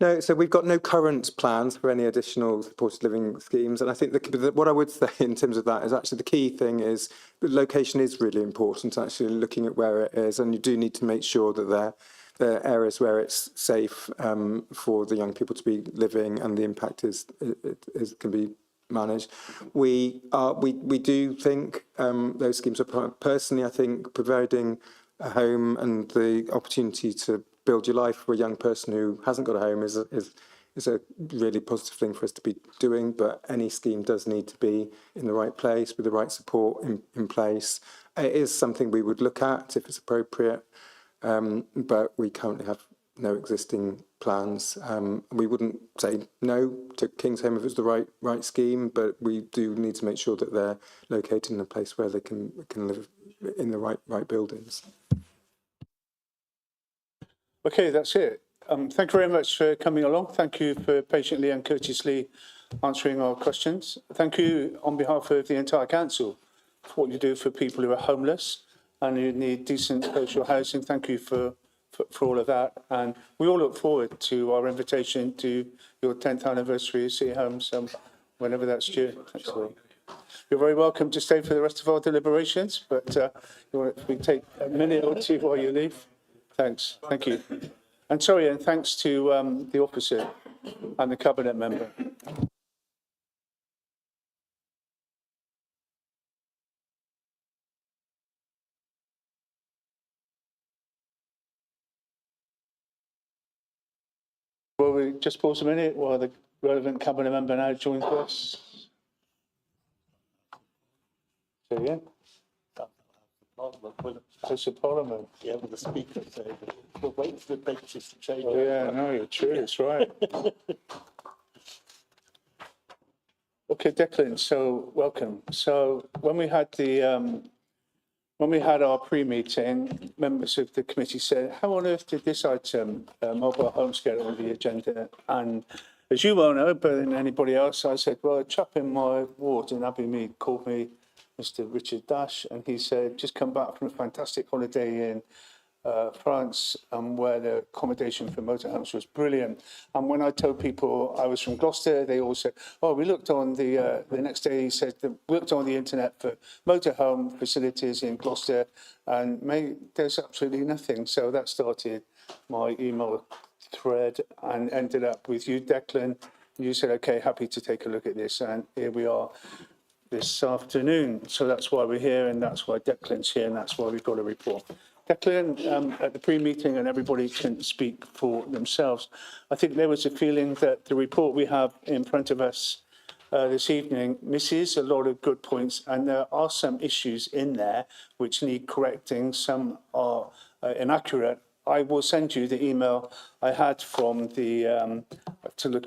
No, so we've got no current plans for any additional supported living schemes. And I think what I would say in terms of that is actually the key thing is the location is really important, actually looking at where it is. And you do need to make sure that there are areas where it's safe for the young people to be living, and the impact can be managed. We do think those schemes are, personally, I think providing a home and the opportunity to build your life for a young person who hasn't got a home is a really positive thing for us to be doing. But any scheme does need to be in the right place with the right support in place. It is something we would look at if it's appropriate, but we currently have no existing plans. We wouldn't say no to Kingsholm if it's the right scheme, but we do need to make sure that they're located in a place where they can live in the right buildings. Okay, that's it. Thank you very much for coming along. Thank you for patiently and courteously answering our questions. Thank you on behalf of the entire council for what you do for people who are homeless and who need decent social housing. Thank you for for all of that. And we all look forward to our invitation to your 10th anniversary of City Homes, whenever that's due. Excellent. You're very welcome to stay for the rest of our deliberations, but if we take a minute or two while you leave. Thanks. Thank you. And sorry, and thanks to the officer and the cabinet member. Will we just pause a minute while the relevant cabinet member now joins us? Say again? House of Parliament. Yeah, with the speaker saying, we're waiting for the benches to change. Oh, yeah, no, you're true, that's right. Okay, Declan, so welcome. So when we had our pre-meeting, members of the committee said, how on earth did this item, mobile homes, get on the agenda? And as you well know, better than anybody else, I said, well, a chap in my ward in Abbeymead called me Mr. Richard Dash, and he said, just come back from a fantastic holiday in France, where the accommodation for motorhomes was brilliant. And when I told people I was from Gloucester, they all said, oh, we looked on the next day, he said, we looked on the internet for motorhome facilities in Gloucester, and there's absolutely nothing. So that started my email thread and ended up with you, Declan. You said, okay, happy to take a look at this. And here we are this afternoon. So that's why we're here, and that's why Declan's here, and that's why we've got a report. Declan, at the pre-meeting, and everybody can speak for themselves, I think there was a feeling that the report we have in front of us this evening misses a lot of good points, and there are some issues in there which need correcting. Some are inaccurate. I will send you the email I had from the,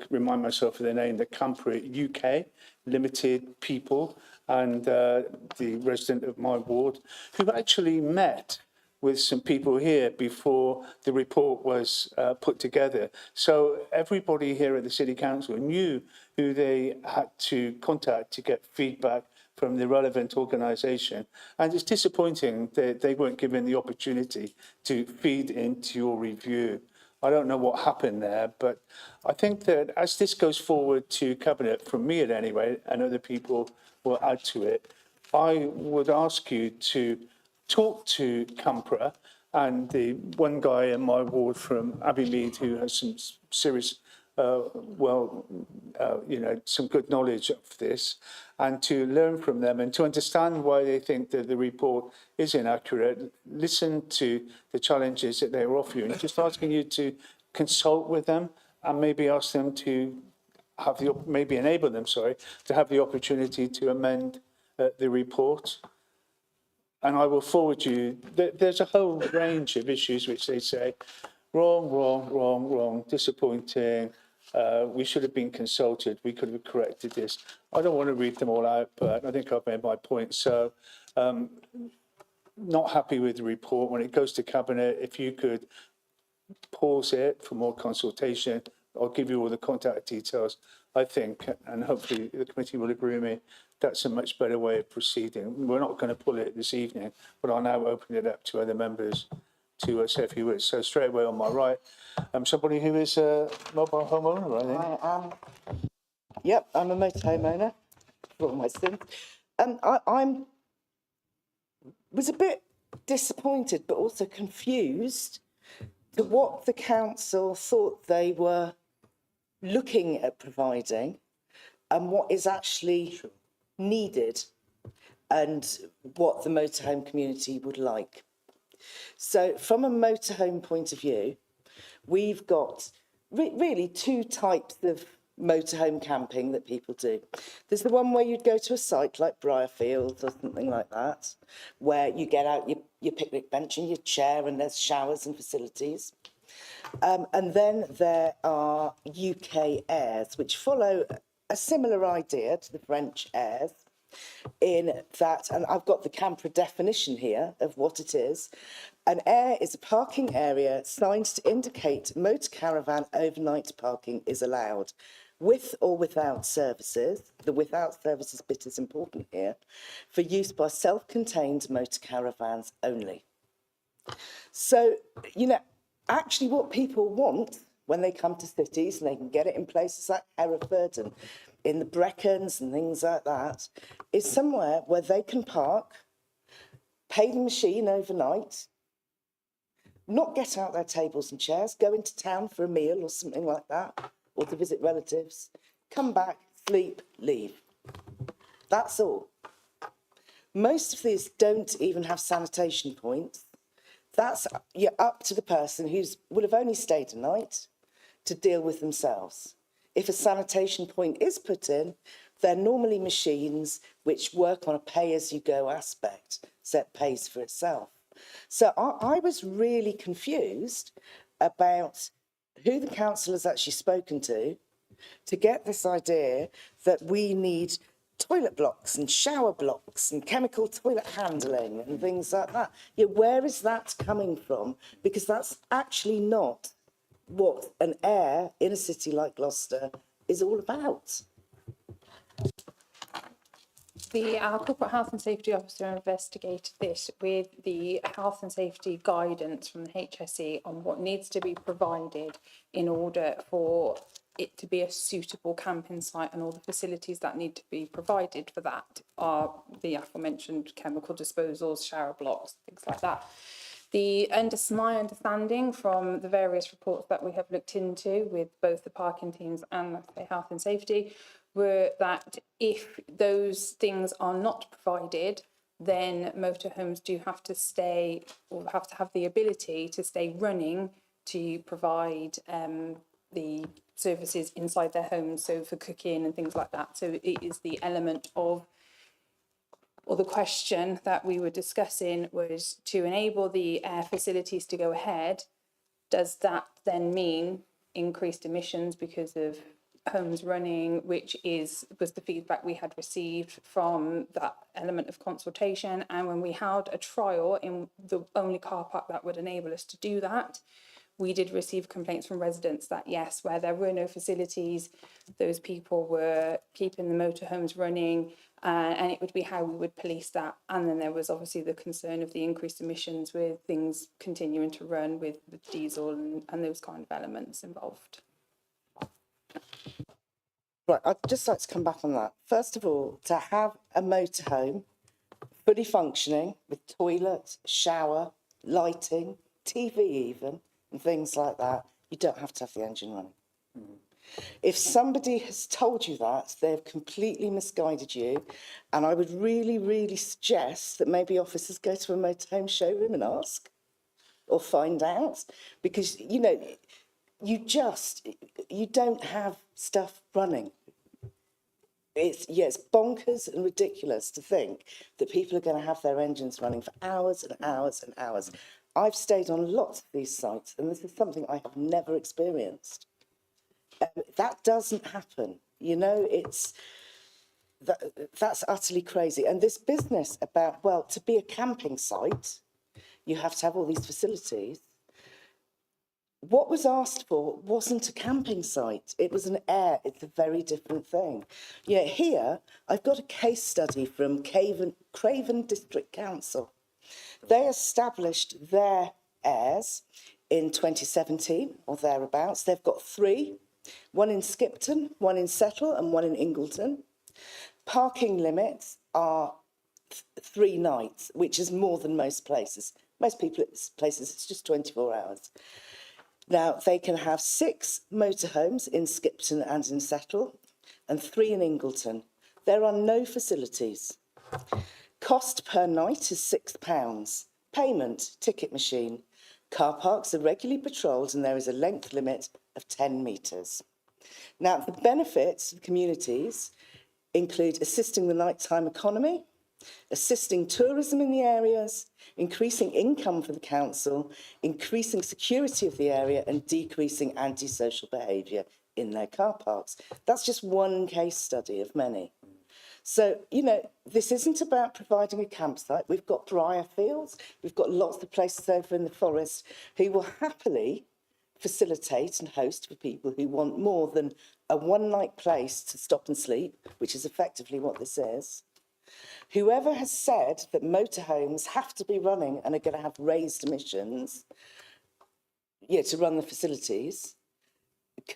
remind myself of the name, the Camper UK Limited people, and the resident of my ward, who actually met with some people here before the report was put together. So everybody here at the City Council knew who they had to contact to get feedback from the relevant organisation. And it's disappointing that they weren't given the opportunity to feed into your review. I don't know what happened there, but I think that as this goes forward to Cabinet, from me at any rate, and other people will add to it, I would ask you to talk to Campra and the one guy in my ward from Abbeymead who has some serious, some good knowledge of this, and to learn from them and to understand why they think that the report is inaccurate. Listen to the challenges that they are offering. Just asking you to consult with them and maybe ask them to have enable them, to have the opportunity to amend the report. And I will forward you, there's a whole range of issues which they say, wrong, disappointing, we should have been consulted, we could have corrected this. I don't want to read them all out, but I think I've made my point. So, not happy with the report. When it goes to Cabinet, if you could pause it for more consultation, I'll give you all the contact details, I think, and hopefully the committee will agree with me, that's a much better way of proceeding. We're not going to pull it this evening, but I'll now open it up to other members to say a few words. So straight away on my right, somebody who is a mobile homeowner, I think. I am. Yep, I'm a motorhome owner for all my sins. I was a bit disappointed, but also confused to what the council thought they were looking at providing and what is actually needed and what the motorhome community would like. So from a motorhome point of view, we've got really two types of motorhome camping that people do. There's the one where you'd go to a site like Briarfields or something like that, where you get out your picnic bench and your chair and there's showers and facilities. And then there are UK airs, which follow a similar idea to the French airs, in that, and I've got the Camper definition here of what it is. An air is a parking area signed to indicate motor caravan overnight parking is allowed, with or without services. The without services bit is important here, for use by self-contained motor caravans only. So, actually what people want when they come to cities, and they can get it in places like Hereford and in the Brecons and things like that, is somewhere where they can park, pay the machine overnight, not get out their tables and chairs, go into town for a meal or something like that, or to visit relatives, come back, sleep, leave. That's all. Most of these don't even have sanitation points. That's up to the person who will have only stayed a night to deal with themselves. If a sanitation point is put in, they're normally machines which work on a pay-as-you-go aspect, so it pays for itself. So I was really confused about who the council has actually spoken to get this idea that we need toilet blocks and shower blocks and chemical toilet handling and things like that. Yeah, where is that coming from? Because that's actually not what an air in a city like Gloucester is all about. Our corporate health and safety officer investigated this with the health and safety guidance from the HSE on what needs to be provided in order for it to be a suitable camping site, and all the facilities that need to be provided for that are the aforementioned chemical disposals, shower blocks, things like that. My understanding from the various reports that we have looked into with both the parking teams and the health and safety were that if those things are not provided, then motorhomes do have to stay, or have to have the ability to stay running to provide the services inside their homes, so for cooking and things like that. So it is the element of, or the question that we were discussing was to enable the air facilities to go ahead. Does that then mean increased emissions because of homes running, which was the feedback we had received from that element of consultation? And when we held a trial in the only car park that would enable us to do that, we did receive complaints from residents that yes, where there were no facilities, those people were keeping the motorhomes running, and it would be how we would police that. And then there was obviously the concern of the increased emissions with things continuing to run with diesel and those kind of elements involved. Right, I'd just like to come back on that. First of all, to have a motorhome fully functioning with toilet, shower, lighting, TV even, and things like that, you don't have to have the engine running. If somebody has told you that, they've completely misguided you. And I would really, really suggest that maybe officers go to a motorhome showroom and ask or find out, because, you know, you don't have stuff running. It's bonkers and ridiculous to think that people are going to have their engines running for hours and hours and hours. I've stayed on lots of these sites, and this is something I have never experienced. That doesn't happen. You know, that's utterly crazy. And this business about, well, to be a camping site, you have to have all these facilities. What was asked for wasn't a camping site. It was an air. It's a very different thing. Yeah, here, I've got a case study from Craven District Council. They established their airs in 2017 or thereabouts. They've got 3, one in Skipton, one in Settle and one in Ingleton. Parking limits are 3 nights, which is more than most places. Most places, it's just 24 hours. Now, they can have 6 motorhomes in Skipton and in Settle and 3 in Ingleton. There are no facilities. Cost per night is £6. Payment, ticket machine. Car parks are regularly patrolled and there is a length limit of 10 metres. Now, the benefits of communities include assisting the nighttime economy, assisting tourism in the areas, increasing income for the council, increasing security of the area and decreasing antisocial behaviour in their car parks. That's just one case study of many. So, you know, this isn't about providing a campsite. We've got briar fields. We've got lots of places over in the forest who will happily facilitate and host for people who want more than a one-night place to stop and sleep, which is effectively what this is. Whoever has said that motorhomes have to be running and are going to have raised emissions, to run the facilities.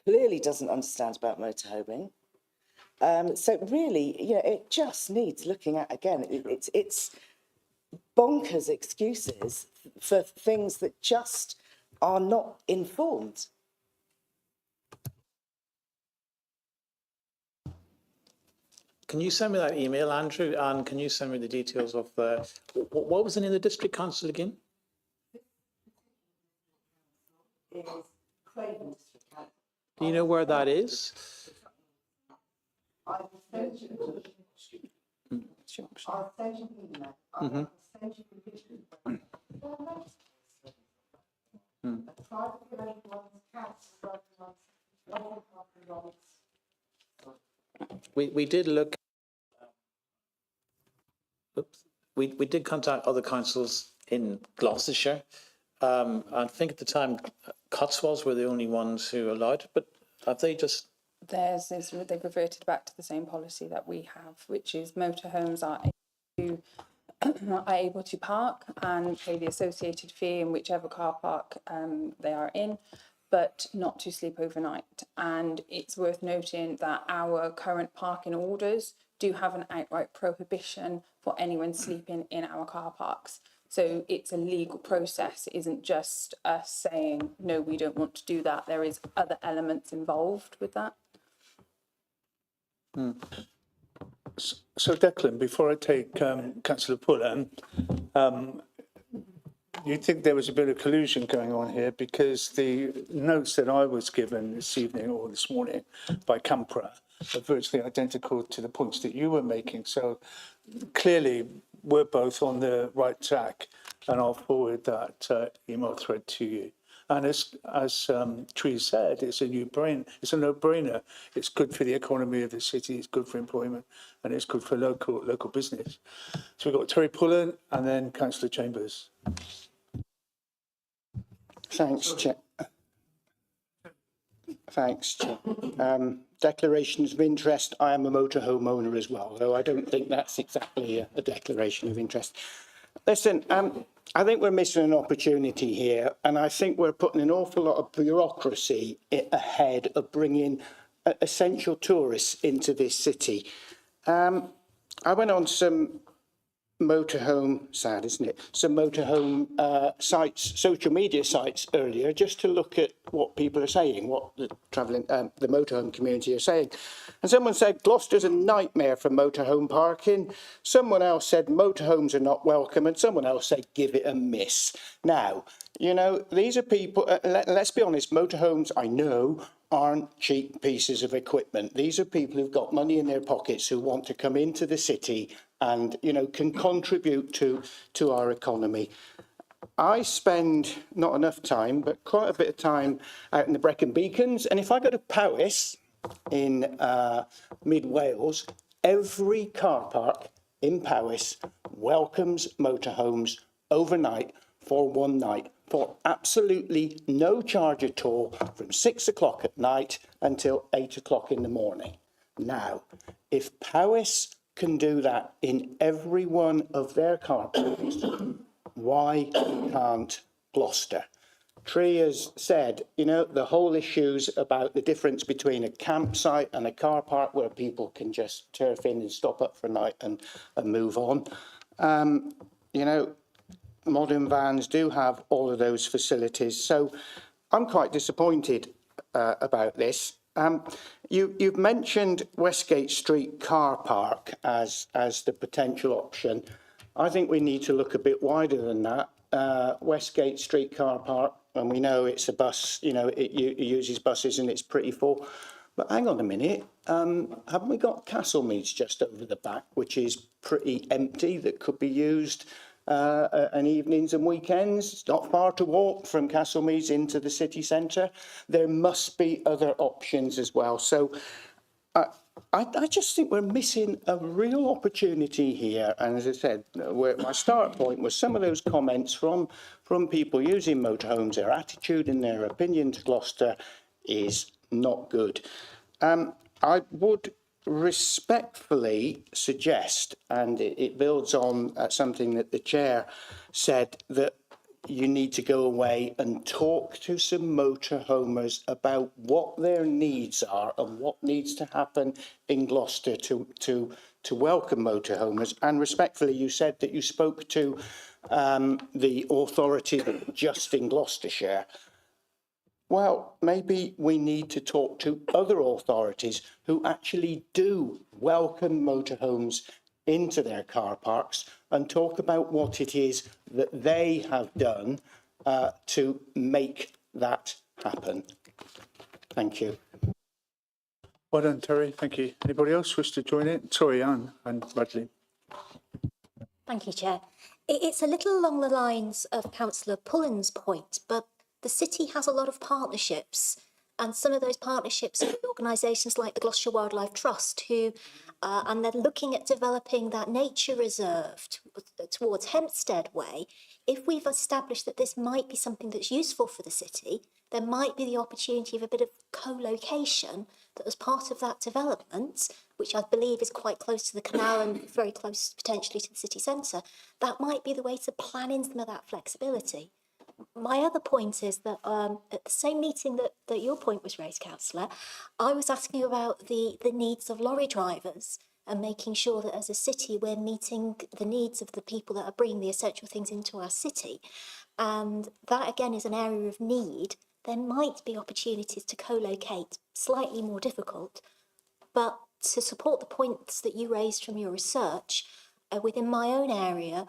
Clearly doesn't understand about motorhoming. So really, it just needs looking at again. It's bonkers excuses for things that just are not informed. Can you send me that email, Andrew? And can you send me the details of the, what was the name of the district council again? Do you know where that is? I'll send you an email. I'll send you the picture. We did look. Oops. We did contact other councils in Gloucestershire. I think at the time Cotswolds were the only ones who allowed, but have they just? They've reverted back to the same policy that we have, which is motorhomes are able to park and pay the associated fee in whichever car park they are in, but not to sleep overnight. And it's worth noting that our current parking orders do have an outright prohibition for anyone sleeping in our car parks. So it's a legal process. It isn't just us saying, no, we don't want to do that. There is other elements involved with that. So Declan, before I take Councillor Pullen, you think there was a bit of collusion going on here, because the notes that I was given this evening or this morning by Campra are virtually identical to the points that you were making. So clearly we're both on the right track, and I'll forward that email thread to you. And as Tree said, it's a no-brainer. It's good for the economy of the city, it's good for employment, and it's good for local business. So we've got Terry Pullen and then Councillor Chambers. Thanks, Chair. Thanks, Chair. Declarations of interest. I am a motorhome owner as well, though I don't think that's exactly a declaration of interest. Listen, I think we're missing an opportunity here, and I think we're putting an awful lot of bureaucracy ahead of bringing essential tourists into this city. I went on some motorhome, sad isn't it, some motorhome sites, social media sites earlier, just to look at what people are saying, what the the motorhome community are saying. And someone said Gloucester's a nightmare for motorhome parking. Someone else said motorhomes are not welcome, and someone else said give it a miss. Now, these are people, let's be honest, motorhomes, I know, aren't cheap pieces of equipment. These are people who've got money in their pockets who want to come into the city and, can contribute to our economy. I spend not enough time, but quite a bit of time out in the Brecon Beacons. And if I go to Powys in mid Wales, every car park in Powys welcomes motorhomes overnight for one night for absolutely no charge at all from 6 o'clock at night until 8 o'clock in the morning. Now, if Powys can do that in every one of their car parks, why can't Gloucester? Tree has said, the whole issues about the difference between a campsite and a car park where people can just turf in and stop up for a night and move on. Modern vans do have all of those facilities. So I'm quite disappointed about this. You've mentioned Westgate Street car park as the potential option. I think we need to look a bit wider than that. Westgate Street car park, and we know it's a bus, it uses buses and it's pretty full. But hang on a minute, haven't we got Castlemeads just over the back, which is pretty empty, that could be used and evenings and weekends? It's not far to walk from Castlemeads into the city centre. There must be other options as well. So I just think we're missing a real opportunity here. And as I said, my start point was some of those comments from people using motorhomes. Their attitude and their opinion to Gloucester is not good. I would respectfully suggest, and it builds on something that the chair said, that you need to go away and talk to some motorhomers about what their needs are and what needs to happen in Gloucester to welcome motorhomers. And respectfully, you said that you spoke to the authority just in Gloucestershire. Well, maybe we need to talk to other authorities who actually do welcome motorhomes into their car parks and talk about what it is that they have done to make that happen. Thank you. Well done, Terry. Thank you. Anybody else wish to join in? Sorry, Anne and Bradley. Thank you, Chair. It's a little along the lines of Councillor Pullen's point, but the city has a lot of partnerships, and some of those partnerships are with organisations like the Gloucestershire Wildlife Trust, who, and they're looking at developing that nature reserve towards Hempstead Way. If we've established that this might be something that's useful for the city, there might be the opportunity of a bit of co-location that as part of that development, which I believe is quite close to the canal and very close potentially to the city centre, that might be the way to plan in some of that flexibility. My other point is that at the same meeting that your point was raised, Councillor, I was asking about the needs of lorry drivers and making sure that as a city we're meeting the needs of the people that are bringing the essential things into our city. And that again is an area of need. There might be opportunities to co-locate, slightly more difficult, but to support the points that you raised from your research, within my own area,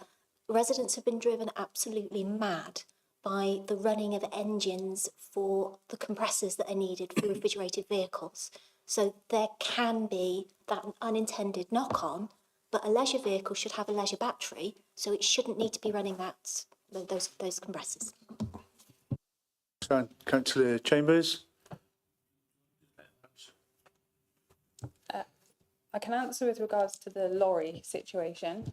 residents have been driven absolutely mad by the running of engines for the compressors that are needed for refrigerated vehicles. So there can be that unintended knock-on, but a leisure vehicle should have a leisure battery, so it shouldn't need to be running those compressors. So, Councillor Chambers. I can answer with regards to the lorry situation.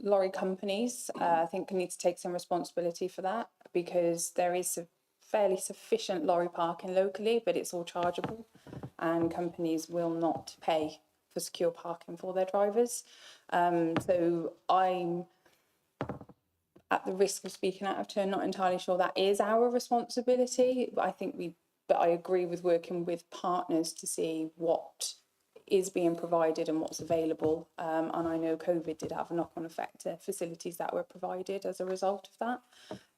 Lorry companies, I think, need to take some responsibility for that, because there is a fairly sufficient lorry parking locally, but it's all chargeable, and companies will not pay for secure parking for their drivers. So I'm, at the risk of speaking out of turn, not entirely sure that is our responsibility, but I agree with working with partners to see what is being provided and what's available. And I know COVID did have a knock-on effect to facilities that were provided as a result of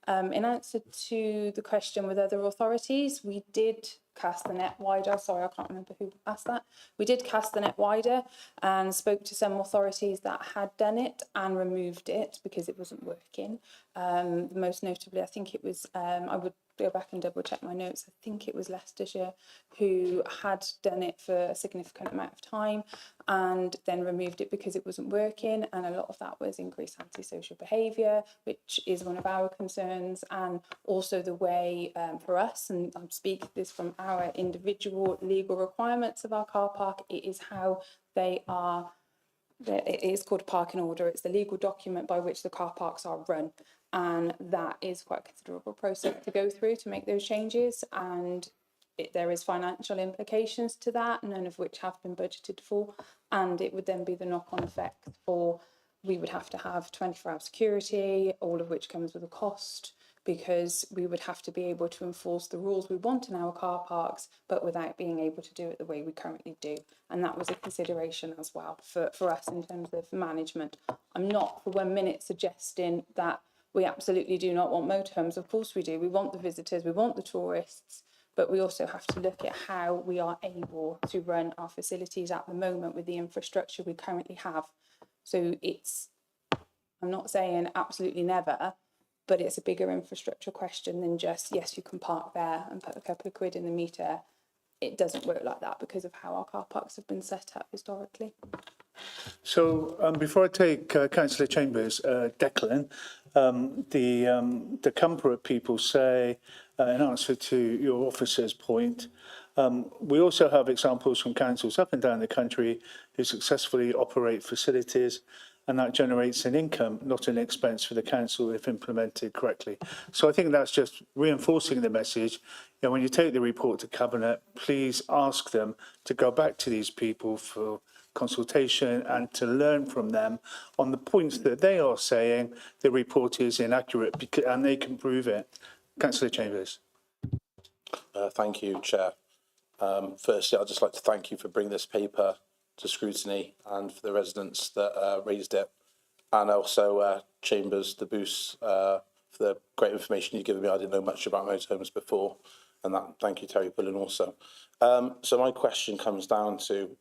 that. In answer to the question with other authorities, we did cast the net wider. Sorry, I can't remember who asked that. We did cast the net wider and spoke to some authorities that had done it and removed it because it wasn't working. Most notably, I think it was, I would go back and double check my notes. I think it was Leicestershire who had done it for a significant amount of time and then removed it because it wasn't working. And a lot of that was increased antisocial behaviour, which is one of our concerns, and also the way for us, and I'm speaking this from our individual legal requirements of our car park, it is how they are. It is called a parking order. It's the legal document by which the car parks are run. And that is quite a considerable process to go through to make those changes. And there is financial implications to that, none of which have been budgeted for. And it would then be the knock-on effect for, we would have to have 24-hour security, all of which comes with a cost, because we would have to be able to enforce the rules we want in our car parks, but without being able to do it the way we currently do. And that was a consideration as well for us in terms of management. I'm not for 1 minute suggesting that we absolutely do not want motorhomes. Of course we do. We want the visitors, we want the tourists, but we also have to look at how we are able to run our facilities at the moment with the infrastructure we currently have. So I'm not saying absolutely never, but it's a bigger infrastructure question than just, yes, you can park there and put a couple of quid in the meter. It doesn't work like that because of how our car parks have been set up historically. So before I take Councillor Chambers, Declan, the Comfort people say, in answer to your officer's point, we also have examples from councils up and down the country who successfully operate facilities, and that generates an income, not an expense for the council if implemented correctly. So I think that's just reinforcing the message. You know, when you take the report to Cabinet, please ask them to go back to these people for consultation and to learn from them on the points that they are saying the report is inaccurate and they can prove it. Councillor Chambers. Thank you, Chair. Firstly, I'd just like to thank you for bringing this paper to scrutiny and for the residents that raised it, and also Chambers, the Boost, for the great information you've given me. I didn't know much about motorhomes before, and that thank you, Terry Pullen, also. So my question comes down to,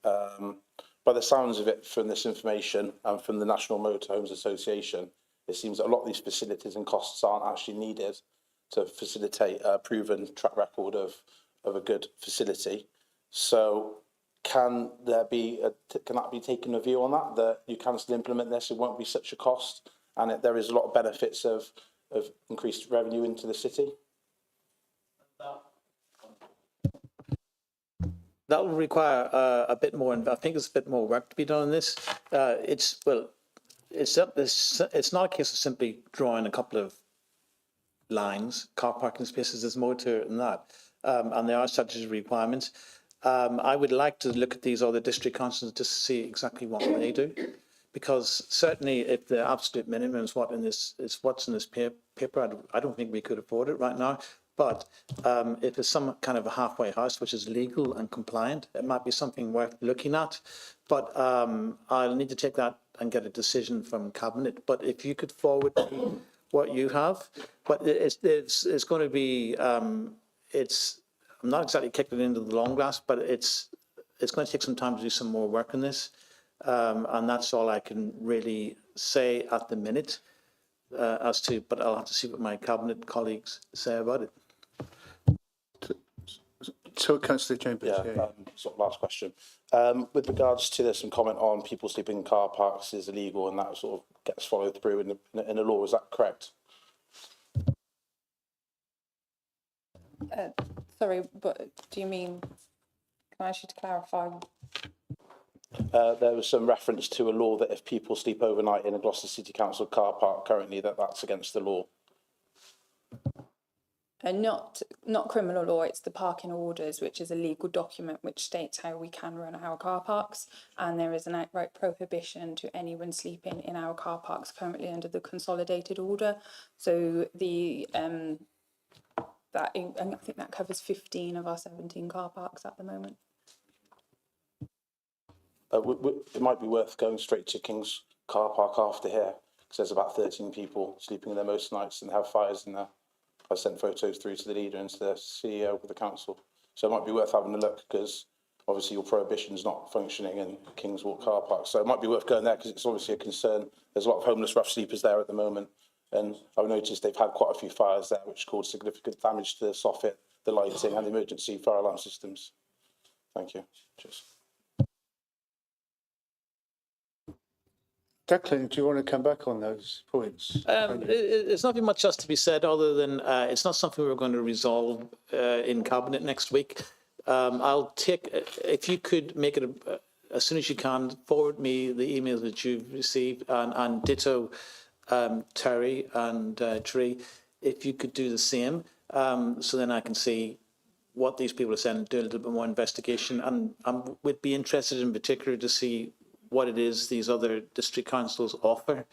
by the sounds of it, from this information and from the National Motorhomes Association, it seems that a lot of these facilities and costs aren't actually needed to facilitate a proven track record of a good facility. So can that be taken a view on that you can still implement this, it won't be such a cost, and there is a lot of benefits of increased revenue into the city? That will require a bit more, and I think there's a bit more work to be done on this. It's not a case of simply drawing a couple of lines, car parking spaces. There's more to it than that, and there are statutory requirements. I would like to look at these other district councils just to see exactly what they do, because certainly if the absolute minimum is what's in this paper, I don't think we could afford it right now. But if it's some kind of a halfway house which is legal and compliant, it might be something worth looking at. But I'll need to take that and get a decision from Cabinet. But if you could forward me what you have, but it's going to be I'm not exactly kicking it into the long grass, but it's going to take some time to do some more work on this, and that's all I can really say at the minute but I'll have to see what my Cabinet colleagues say about it. So, Councillor Chambers. Sort of last question. With regards to there's some comment on people sleeping in car parks is illegal, and that sort of gets followed through in the law. Is that correct? Sorry, but do you mean, can I ask you to clarify? There was some reference to a law that if people sleep overnight in a Gloucester City Council car park currently, that's against the law. Not criminal law, it's the parking orders, which is a legal document which states how we can run our car parks, and there is an outright prohibition to anyone sleeping in our car parks currently under the consolidated order. So I think that covers 15 of our 17 car parks at the moment. It might be worth going straight to King's car park after here, because there's about 13 people sleeping in there most nights and have fires in there. I sent photos through to the leader and to the CEO of the council. So it might be worth having a look, because obviously your prohibition's not functioning in King's Walk car park. So it might be worth going there, because it's obviously a concern. There's a lot of homeless rough sleepers there at the moment. And I've noticed they've had quite a few fires there, which caused significant damage to the soffit, the lighting and the emergency fire alarm systems. Thank you. Cheers. Declan, do you want to come back on those points? There's nothing much else to be said other than it's not something we're going to resolve in Cabinet next week. I'll take, if you could make it as soon as you can, forward me the emails that you've received, and ditto Terry and Tree, if you could do the same, so then I can see what these people are saying and do a little bit more investigation. And I would be interested in particular to see what it is these other district councils offer.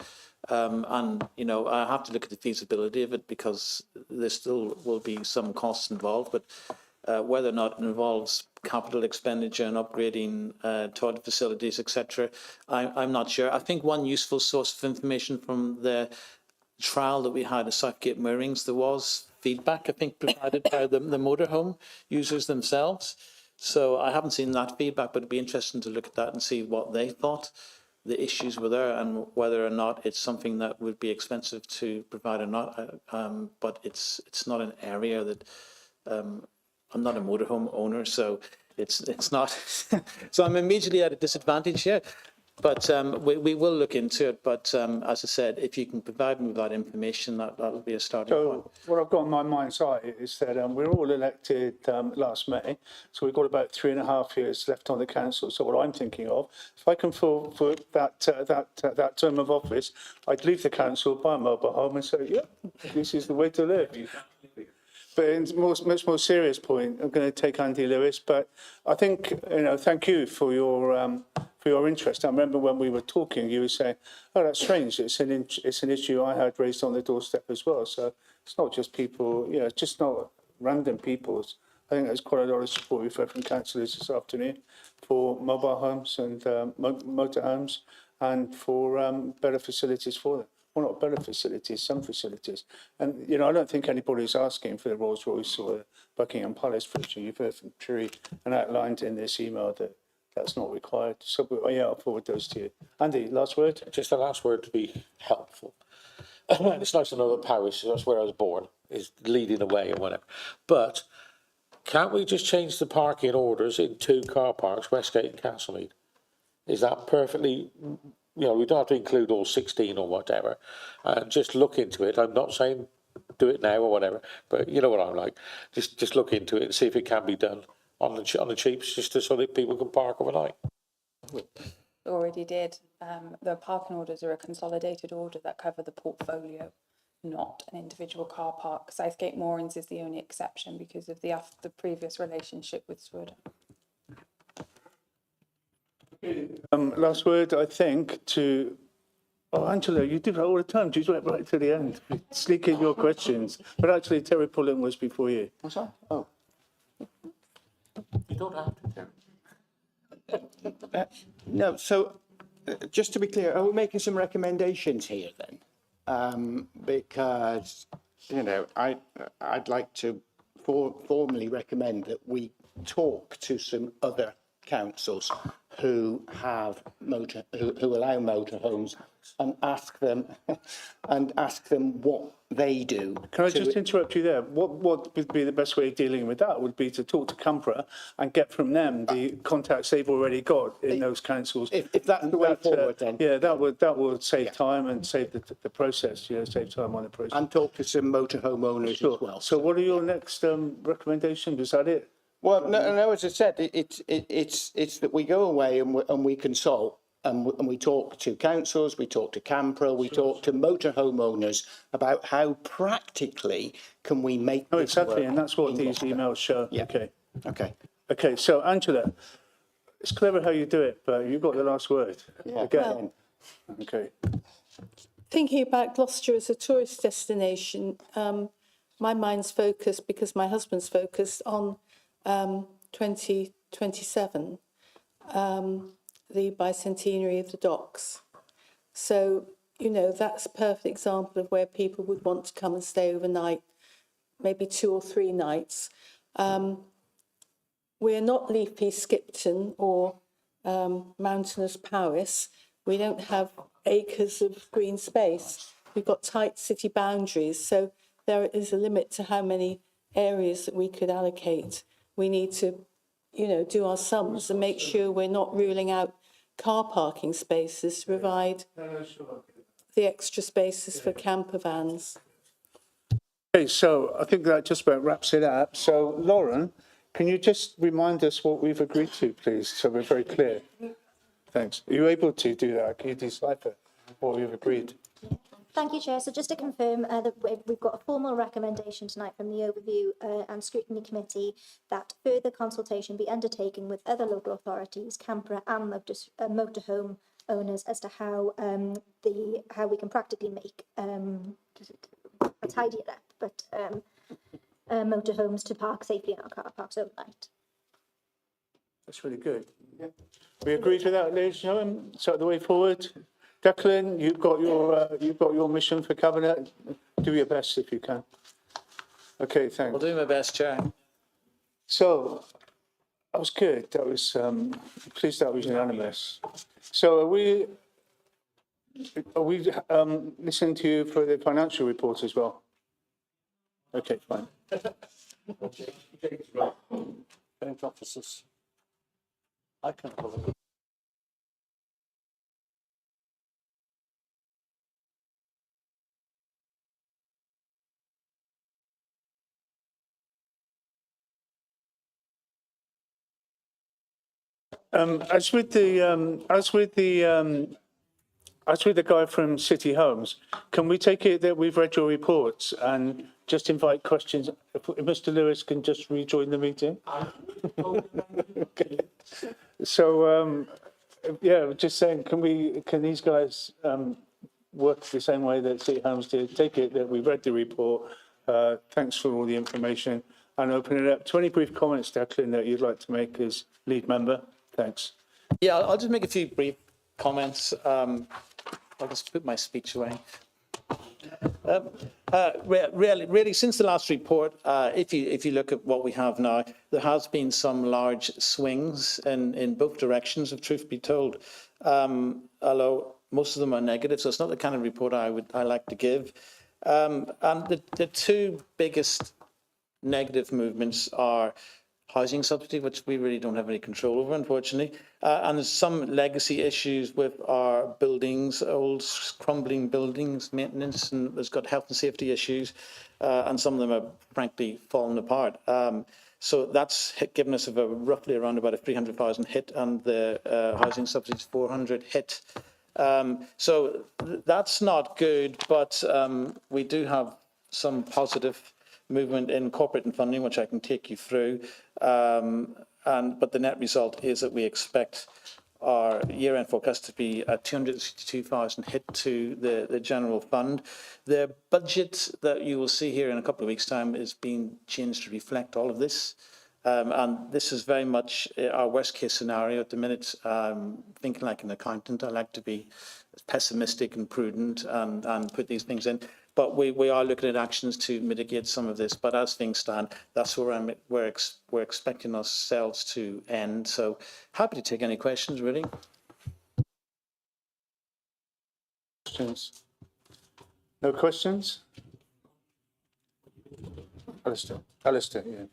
And, you know, I have to look at the feasibility of it, because there still will be some costs involved, but whether or not it involves capital expenditure and upgrading toilet facilities, etc., I'm not sure. I think one useful source of information from the trial that we had at Southgate Moorings, there was feedback, I think, provided by the motorhome users themselves. So I haven't seen that feedback, but it'd be interesting to look at that and see what they thought the issues were there, and whether or not it's something that would be expensive to provide or not. But it's not an area that I'm not a motorhome owner, so it's not. So I'm immediately at a disadvantage here. But we will look into it. But as I said, if you can provide me with that information, that'll be a starting point. So what I've got in my mind's eye is that we're all elected last May, so we've got about 3.5 years left on the council. So what I'm thinking of, if I can fulfil that term of office, I'd leave the council, buy a mobile home, and say, yeah, this is the way to live. But in much more serious point, I'm going to take Andy Lewis. But I think, you know, thank you for your for your interest. I remember when we were talking, you were saying, "Oh, that's strange. It's an issue I had raised on the doorstep as well." So it's not just people, it's just not random people. I think there's quite a lot of support we've heard from councillors this afternoon for mobile homes and motor homes, and for better facilities for them. Well, not better facilities, some facilities. And, I don't think anybody's asking for the Rolls Royce or the Buckingham Palace feature. You've heard from Tree and outlined in this email that that's not required. So, I'll forward those to you. Andy, last word? Just the last word to be helpful. It's nice to know that Paris, that's where I was born, is leading the way or whatever. But can't we just change the parking orders in 2 car parks, Westgate and Castlemead? Is that perfectly, we don't have to include all 16 or whatever, and just look into it. I'm not saying do it now or whatever, but you know what I'm like. Just look into it and see if it can be done on the cheaps, just so that people can park overnight. Already did. The parking orders are a consolidated order that cover the portfolio, not an individual car park. Southgate Moorings is the only exception because of the previous relationship with Swood. Last word, I think, to... Oh, Angela, you do that all the time. You went right to the end. Sneak in your questions. But actually, Terry Pullen was before you. I'm sorry? Oh. You don't have to, Terry. No, so just to be clear, are we making some recommendations here then? Because, I'd like to formally recommend that we talk to some other councils who have who allow motorhomes and ask them what they do. Can I just interrupt you there? What would be the best way of dealing with that would be to talk to CAMPRA and get from them the contacts they've already got in those councils. If that's the way forward, then. Yeah, that would save time and save the process, save time on the process. And talk to some motorhome owners as well. So what are your next recommendations? Is that it? Well, no, as I said, it's that we go away and we consult and we talk to councils, we talk to CAMPRA, we talk to motorhome owners about how practically can we make this exactly, work and that's what in these Gloucester. emails show. Yeah. Okay. Okay, so Angela, it's clever how you do it, but you've got the last word. Yeah. Again. Okay. Thinking about Gloucester as a tourist destination, my mind's focused, because my husband's focused on 2027, the bicentenary of the docks. So, that's a perfect example of where people would want to come and stay overnight, maybe 2 or 3 nights. We're not leafy Skipton or mountainous Paris. We don't have acres of green space. We've got tight city boundaries. So there is a limit to how many areas that we could allocate. We need to, do our sums and make sure we're not ruling out car parking spaces to provide the extra spaces for camper vans. Okay, so I think that just about wraps it up. So, Lauren, can you just remind us what we've agreed to, please, so we're very clear? Thanks. Are you able to do that? Can you decipher what we've agreed? Thank you, Chair. So just to confirm that we've got a formal recommendation tonight from the Overview and Scrutiny Committee that further consultation be undertaken with other local authorities, CAMPRA and motorhome owners as to how we can practically make a tidier up, but motorhomes to park safely in our car parks overnight. That's really good. Yeah. We agreed with that, ladies and gentlemen. So the way forward. Declan, you've got your mission for Cabinet. Do your best if you can. Okay, thanks. I'll do my best, Chair. So, that was good. That was, pleased that was unanimous. So are we listening to you for the financial report as well? Okay, fine. Change officers. I can cover. As with the guy from City Homes, can we take it that we've read your reports and just invite questions? If Mr. Lewis can just rejoin the meeting. Okay. So Yeah, just saying, can these guys work the same way that City Homes did? Take it that we've read the report. Thanks for all the information, and open it up to any brief comments, Declan, that you'd like to make as lead member. Thanks. Yeah, I'll just make a few brief comments. I'll just put my speech away. Really, since the last report, if you look at what we have now, there has been some large swings in both directions, if truth be told. Although most of them are negative, so it's not the kind of report I like to give. And the two biggest negative movements are housing subsidy, which we really don't have any control over, unfortunately. And there's some legacy issues with our buildings, old crumbling buildings, maintenance, and there's got health and safety issues, and some of them are frankly falling apart. So that's given us roughly around about a 300,000 hit, and the housing subsidies 400 hit. So that's not good, but we do have some positive movement in corporate and funding, which I can take you through. But the net result is that we expect our year-end forecast to be a 262,000 hit to the general fund. The budget that you will see here in a couple of weeks' time is being changed to reflect all of this. And this is very much our worst-case scenario at the minute. Thinking like an accountant, I like to be pessimistic and prudent and put these things in. But we are looking at actions to mitigate some of this. But as things stand, that's where we're expecting ourselves to end. So happy to take any questions, really. Questions? No questions? Alistair, yeah.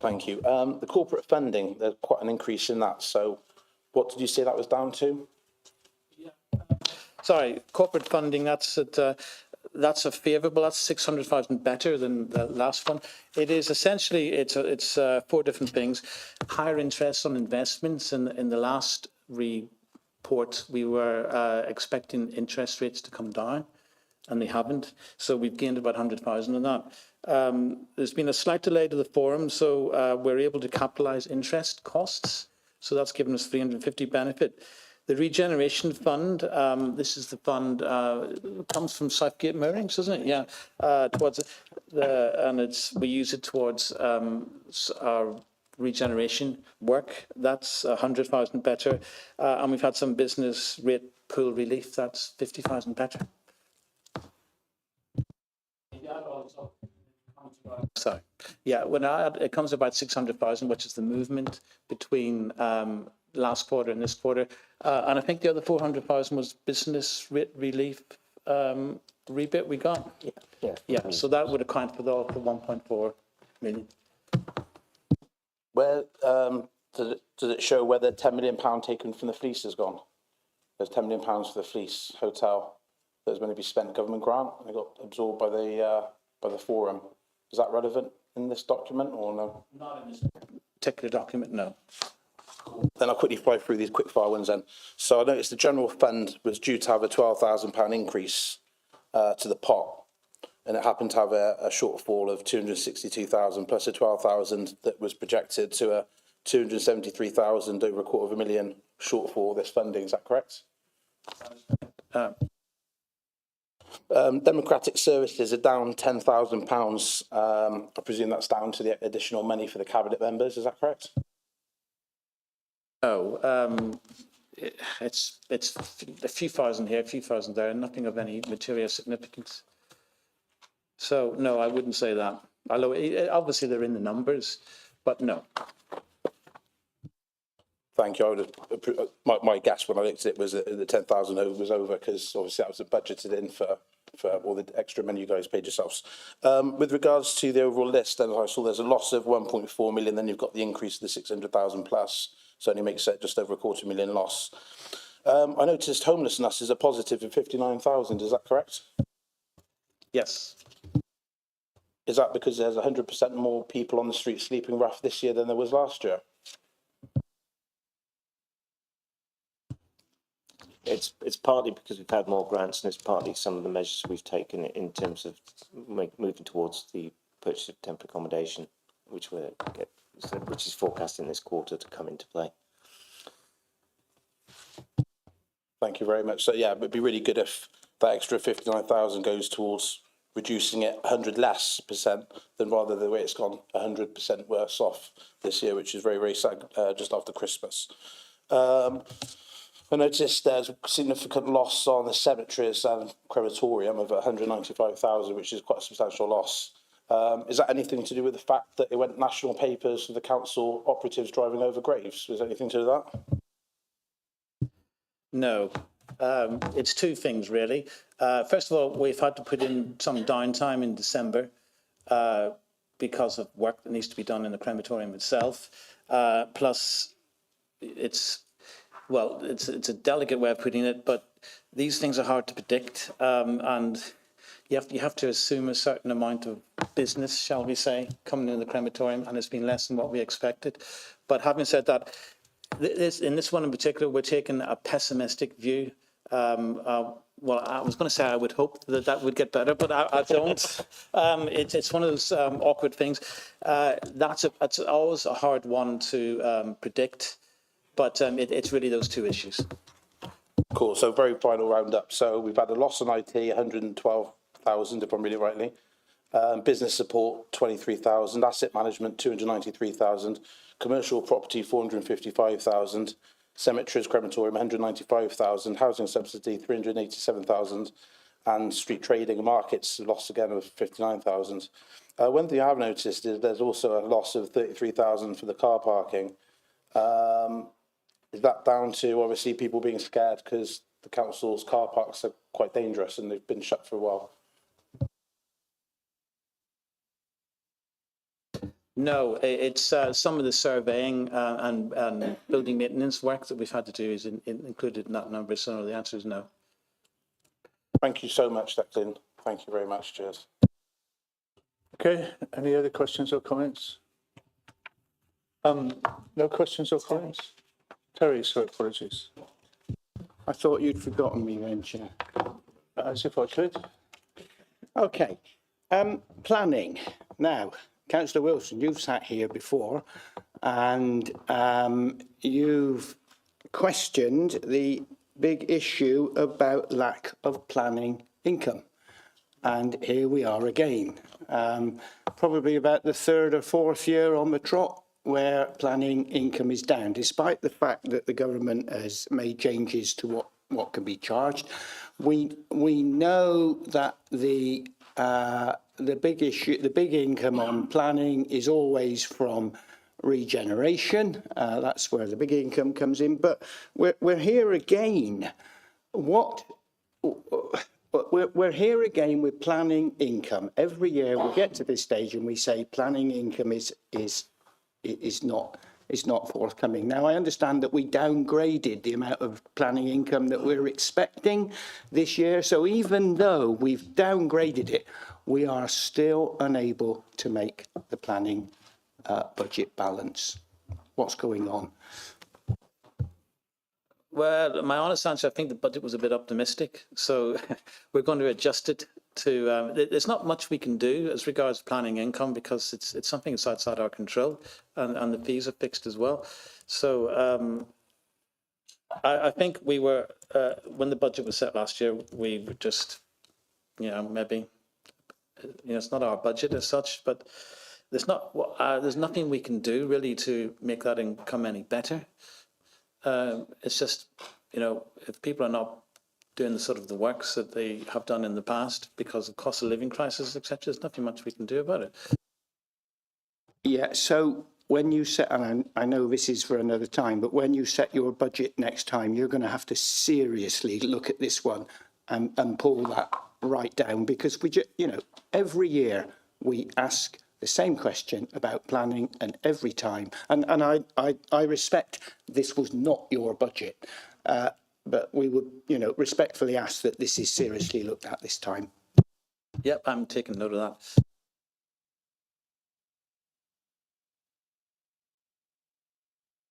Thank you. The corporate funding, there's quite an increase in that. So what did you say that was down to? Sorry, corporate funding, that's a favourable, that's 600,000 better than the last one. It is essentially, it's four different things. Higher interest on investments. In the last report, we were expecting interest rates to come down, and they haven't. So we've gained about 100,000 in that. There's been a slight delay to the forum, so we're able to capitalise interest costs. So that's given us 350 benefit. The regeneration fund, this is the fund, comes from Southgate Moorings, doesn't it? Yeah, we use it towards our regeneration work. That's 100,000 better, and we've had some business rate pool relief. That's 50,000 better. Sorry. Yeah, it comes about 600,000, which is the movement between last quarter and this quarter. And I think the other 400,000 was business rate relief rebate we got. Yeah. So that would account for the 1.4 million. Where does it show where the £10 million taken from the fleece has gone? There's £10 million for the fleece hotel that was going to be spent government grant, and it got absorbed by the forum. Is that relevant in this document or no? Not in this particular document, no. Then I'll quickly fly through these quickfire ones then. So I noticed the general fund was due to have a £12,000 increase to the pot, and it happened to have a shortfall of 262,000 plus a 12,000 that was projected to a 273,000 over £250,000 shortfall of this funding. Is that correct? Democratic services are down £10,000. I presume that's down to the additional money for the cabinet members. Is that correct? No, it's a few thousand here, a few thousand there, and nothing of any material significance. So no, I wouldn't say that. Although obviously they're in the numbers, but no. Thank you. My guess when I looked at it was that the 10,000 was over, because obviously that was budgeted in for all the extra money you guys paid yourselves. With regards to the overall list, then I saw there's a loss of 1.4 million. Then you've got the increase of the 600,000 plus, so it only makes it just over £250,000 loss. I noticed homelessness is a positive of 59,000. Is that correct? Yes. Is that because there's 100% more people on the street sleeping rough this year than there was last year? It's partly because we've had more grants, and it's partly some of the measures we've taken in terms of moving towards the purchase of temporary accommodation, which is forecast in this quarter to come into play. Thank you very much. So yeah, it'd be really good if that extra 59,000 goes towards reducing it 100 less percent than rather the way it's gone 100% worse off this year, which is very, very sad, just after Christmas. I noticed there's a significant loss on the cemeteries and crematorium of 195,000, which is quite a substantial loss. Is that anything to do with the fact that it went national papers for the council operatives driving over graves? Was there anything to do with that? No, it's two things really. First of all, we've had to put in some downtime in December because of work that needs to be done in the crematorium itself. Plus, it's a delicate way of putting it, but these things are hard to predict, and you have to assume a certain amount of business, shall we say, coming in the crematorium, and it's been less than what we expected. But having said that, in this one in particular, we're taking a pessimistic view. Well, I was going to say I would hope that would get better, but I don't. It's one of those awkward things. That's always a hard one to predict, but it's really those two issues. Cool. So very final roundup. So we've had a loss on IT, 112,000, if I'm reading it rightly. Business support, 23,000. Asset management, 293,000. Commercial property, 455,000. Cemeteries, crematorium, 195,000. Housing subsidy, 387,000. And street trading and markets, loss again of 59,000. One thing I have noticed is there's also a loss of 33,000 for the car parking. Is that down to obviously people being scared because the council's car parks are quite dangerous and they've been shut for a while? No, it's some of the surveying and building maintenance work that we've had to do is included in that number. So the answer is no. Thank you so much, Declan. Thank you very much. Cheers. Okay, any other questions or comments? No questions or comments? Terry, sorry, apologies. I thought you'd forgotten me then, Chair. As if I could. Okay, planning. Now, Councillor Wilson, you've sat here before and you've questioned the big issue about lack of planning income. And here we are again, probably about the third or fourth year on the trot where planning income is down, despite the fact that the government has made changes to what can be charged. We know that the big issue, the big income on planning is always from regeneration. That's where the big income comes in. But we're here again. We're here again with planning income. Every year we get to this stage and we say planning income is not forthcoming. Now, I understand that we downgraded the amount of planning income that we're expecting this year. So even though we've downgraded it, we are still unable to make the planning budget balance. What's going on? Well, my honest answer, I think the budget was a bit optimistic. So we're going to adjust it to, there's not much we can do as regards planning income because it's something that's outside our control and the fees are fixed as well. So I think we were, when the budget was set last year, we were just, maybe, it's not our budget as such, but there's nothing we can do really to make that income any better. It's just, if people are not doing the works that they have done in the past because of cost of living crisis, etc., there's nothing much we can do about it. Yeah, so when you set, and I know this is for another time, but when you set your budget next time, you're going to have to seriously look at this one and pull that right down because every year we ask the same question about planning and every time, and I respect this was not your budget, but we would, respectfully ask that this is seriously looked at this time. Yep, I'm taking note of that.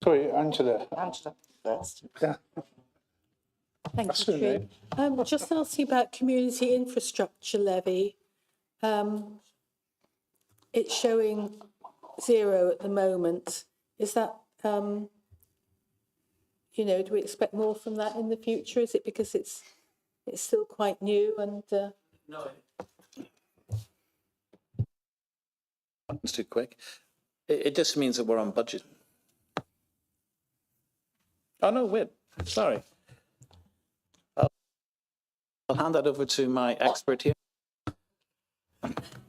Sorry, Angela. Angela first. Yeah. Thank you, Chair. Just asking about community infrastructure levy. It's showing 0 at the moment. Is that, you know, do we expect more from that in the future? Is it because it's still quite new and? No. It's too quick. It just means that we're on budget. Oh no, wait. Sorry. I'll hand that over to my expert here.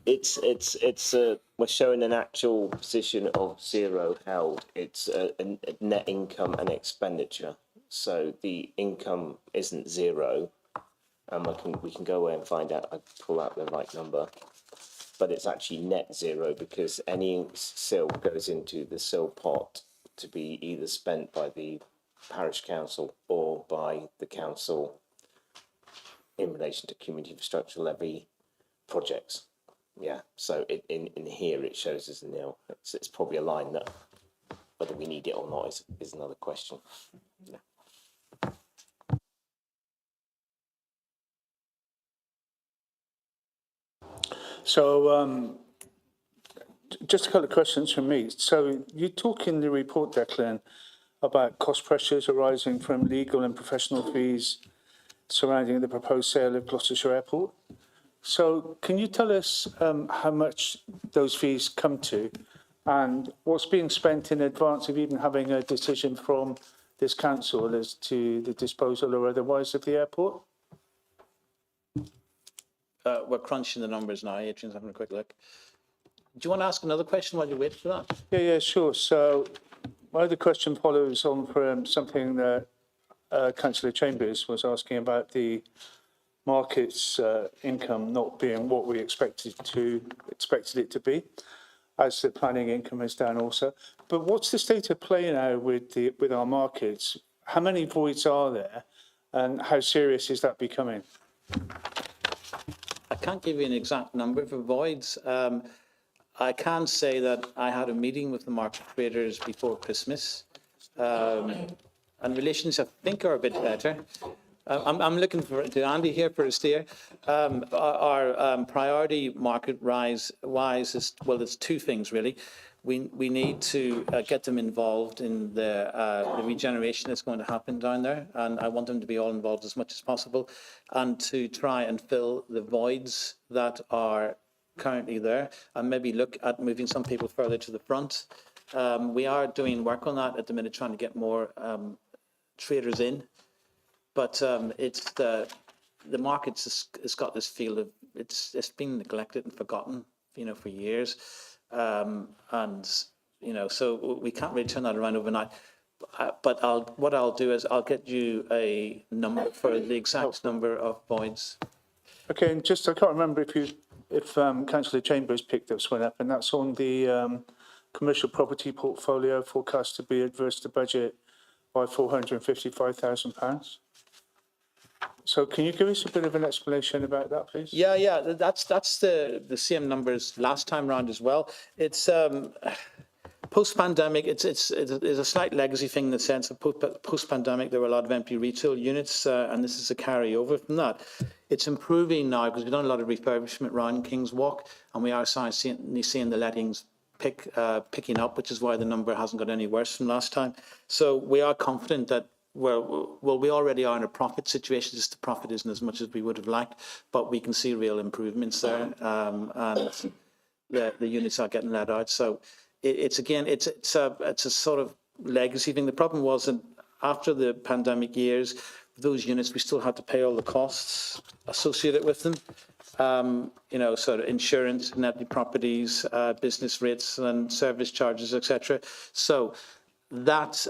We're showing an actual position of zero held. It's a net income and expenditure. So the income isn't zero. We can go away and find out. I pull out the right number, but it's actually net zero because any SIL goes into the SIL pot to be either spent by the parish council or by the council in relation to community infrastructure levy projects. Yeah, so in here it shows as nil. It's probably a line that whether we need it or not is another question. Yeah. So just a couple of questions from me. So you talk in the report, Declan, about cost pressures arising from legal and professional fees surrounding the proposed sale of Gloucestershire Airport. So can you tell us how much those fees come to and what's being spent in advance of even having a decision from this council as to the disposal or otherwise of the airport? We're crunching the numbers now. Adrian's having a quick look. Do you want to ask another question while you wait for that? Yeah, sure. So my other question follows on from something that Councillor Chambers was asking about the market's income not being what we expected it to be, as the planning income is down also. But what's the state of play now with our markets? How many voids are there, and how serious is that becoming? I can't give you an exact number for voids. I can say that I had a meeting with the market traders before Christmas, and relations I think are a bit better. I'm looking to Andy here for a steer. Our priority market wise is, well, there's two things really. We need to get them involved in the regeneration that's going to happen down there, and I want them to be all involved as much as possible, and to try and fill the voids that are currently there, and maybe look at moving some people further to the front. We are doing work on that at the minute, trying to get more traders in. But it's the market's it's got this feel of it's been neglected and forgotten, you know, for years, and you know, so we can't really turn that around overnight. But what I'll do is I'll get you a number for the exact number of voids. Okay, and just I can't remember if Councillor Chambers picked this one up, and that's on the commercial property portfolio forecast to be adverse to budget by £455,000. So can you give us a bit of an explanation about that, please? Yeah, that's the same numbers last time round as well. It's post-pandemic. It's a slight legacy thing in the sense of post-pandemic there were a lot of empty retail units, and this is a carryover from that. It's improving now because we've done a lot of refurbishment around King's Walk, and we are seeing the lettings picking up, which is why the number hasn't got any worse from last time. So we are confident that we already are in a profit situation. Just the profit isn't as much as we would have liked, but we can see real improvements there, and the units are getting let out. So it's a sort of legacy thing. The problem was that after the pandemic years, those units we still had to pay all the costs associated with them. You know, sort of insurance, net properties, business rates, and service charges, etc. So that.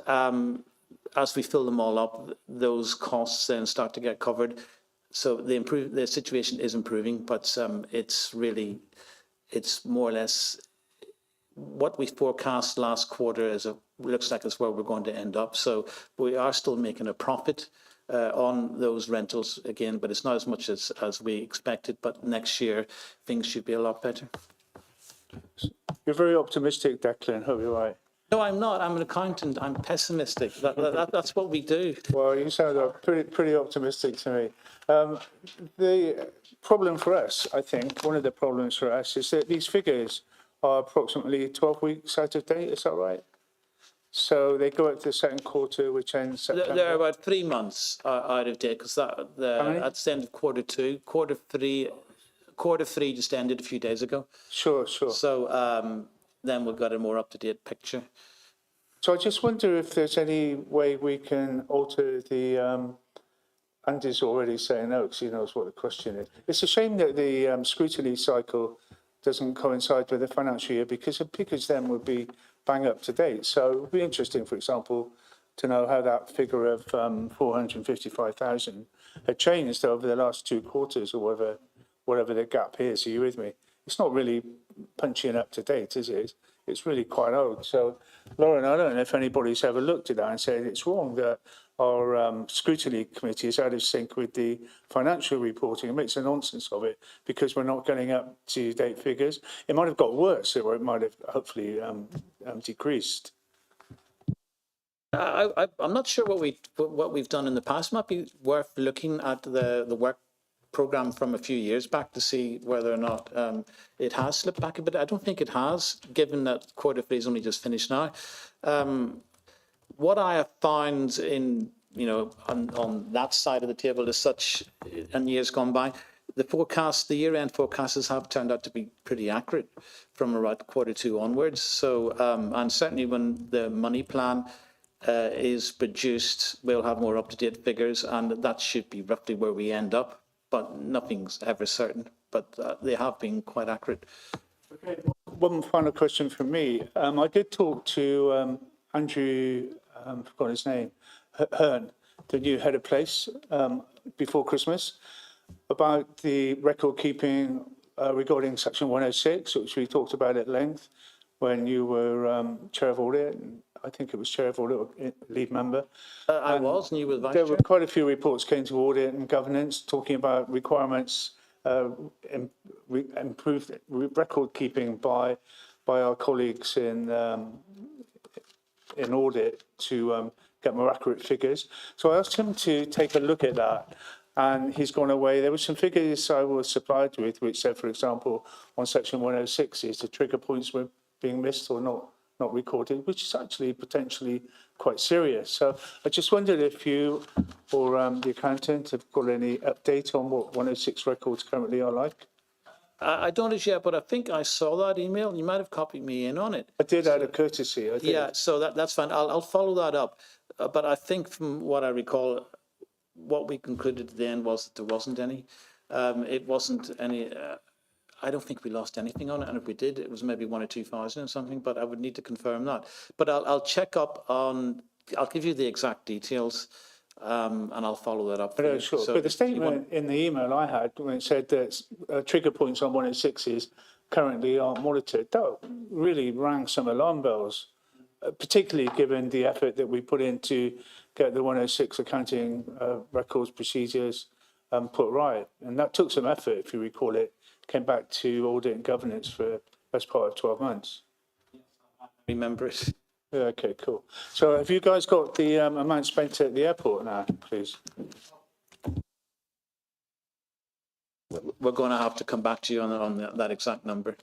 As we fill them all up, those costs then start to get covered. So the situation is improving, but it's more or less what we forecast last quarter looks like is where we're going to end up. So we are still making a profit on those rentals again, but it's not as much as we expected. But next year, things should be a lot better. You're very optimistic, Declan. Hope you're right. No, I'm not. I'm an accountant. I'm pessimistic. That's what we do. Well, you sound pretty optimistic to me. The problem for us, I think, one of the problems for us is that these figures are approximately 12 weeks out of date. Is that right? So they go up to the second quarter, which ends September. They're about 3 months out of date because many? that's the end of quarter two. Quarter three just ended a few days ago. Sure. So then we've got a more up-to-date picture. So I just wonder if there's any way we can alter the, Andy's already saying no, because he knows what the question is. It's a shame that the scrutiny cycle doesn't coincide with the financial year, because the figures then would be bang up to date. So it would be interesting, for example, to know how that figure of 455,000 had changed over the last 2 quarters, or whatever the gap is. Are you with me? It's not really punchy and up to date, is it? It's really quite old. So, Lauren, I don't know if anybody's ever looked at that and said it's wrong that our scrutiny committee is out of sync with the financial reporting. It makes a nonsense of it because we're not getting up to date figures. It might have got worse, or it might have hopefully decreased. I'm not sure what we've done in the past. It might be worth looking at the work program from a few years back to see whether or not it has slipped back a bit. I don't think it has, given that quarter three is only just finished now. What I have found in, on that side of the table is such, in years gone by, the year-end forecasts have turned out to be pretty accurate from around quarter two onwards. So, and certainly when the money plan is produced, we'll have more up-to-date figures, and that should be roughly where we end up, but nothing's ever certain. But they have been quite accurate. Okay. One final question from me. I did talk to Andrew, forgot his name, Hearn, the new head of place, before Christmas, about the record keeping regarding Section 106, which we talked about at length when you were chair of audit. And I think it was chair of audit or lead member. I was, and you were vice chair. There were quite a few reports came to audit and governance talking about requirements, improved record keeping by our colleagues in audit to get more accurate figures. So I asked him to take a look at that, and he's gone away. There were some figures I was supplied with, which said, for example, on Section 106, the trigger points were being missed or not recorded, which is actually potentially quite serious. So I just wondered if you or the accountant have got any update on what 106 records currently are like. I don't as yet, but I think I saw that email. You might have copied me in on it. I did out of courtesy. I did. Yeah, so that's fine. I'll follow that up. But I think from what I recall, what we concluded at the end was that there wasn't any. It wasn't any. I don't think we lost anything on it, and if we did, it was maybe 1 or 2 thousand or something. But I would need to confirm that. But I'll check up on. I'll give you the exact details. And I'll follow that up for you. Sure. So but the statement in the email I had, when it said that trigger points on 106s currently aren't monitored, that really rang some alarm bells, particularly given the effort that we put in to get the 106 accounting records procedures put right. And that took some effort, if you recall it, came back to audit and governance for the best part of 12 months. Remember it. Yeah, okay, cool. So have you guys got the amount spent at the airport now, please? We're going to have to come back to you on that exact number.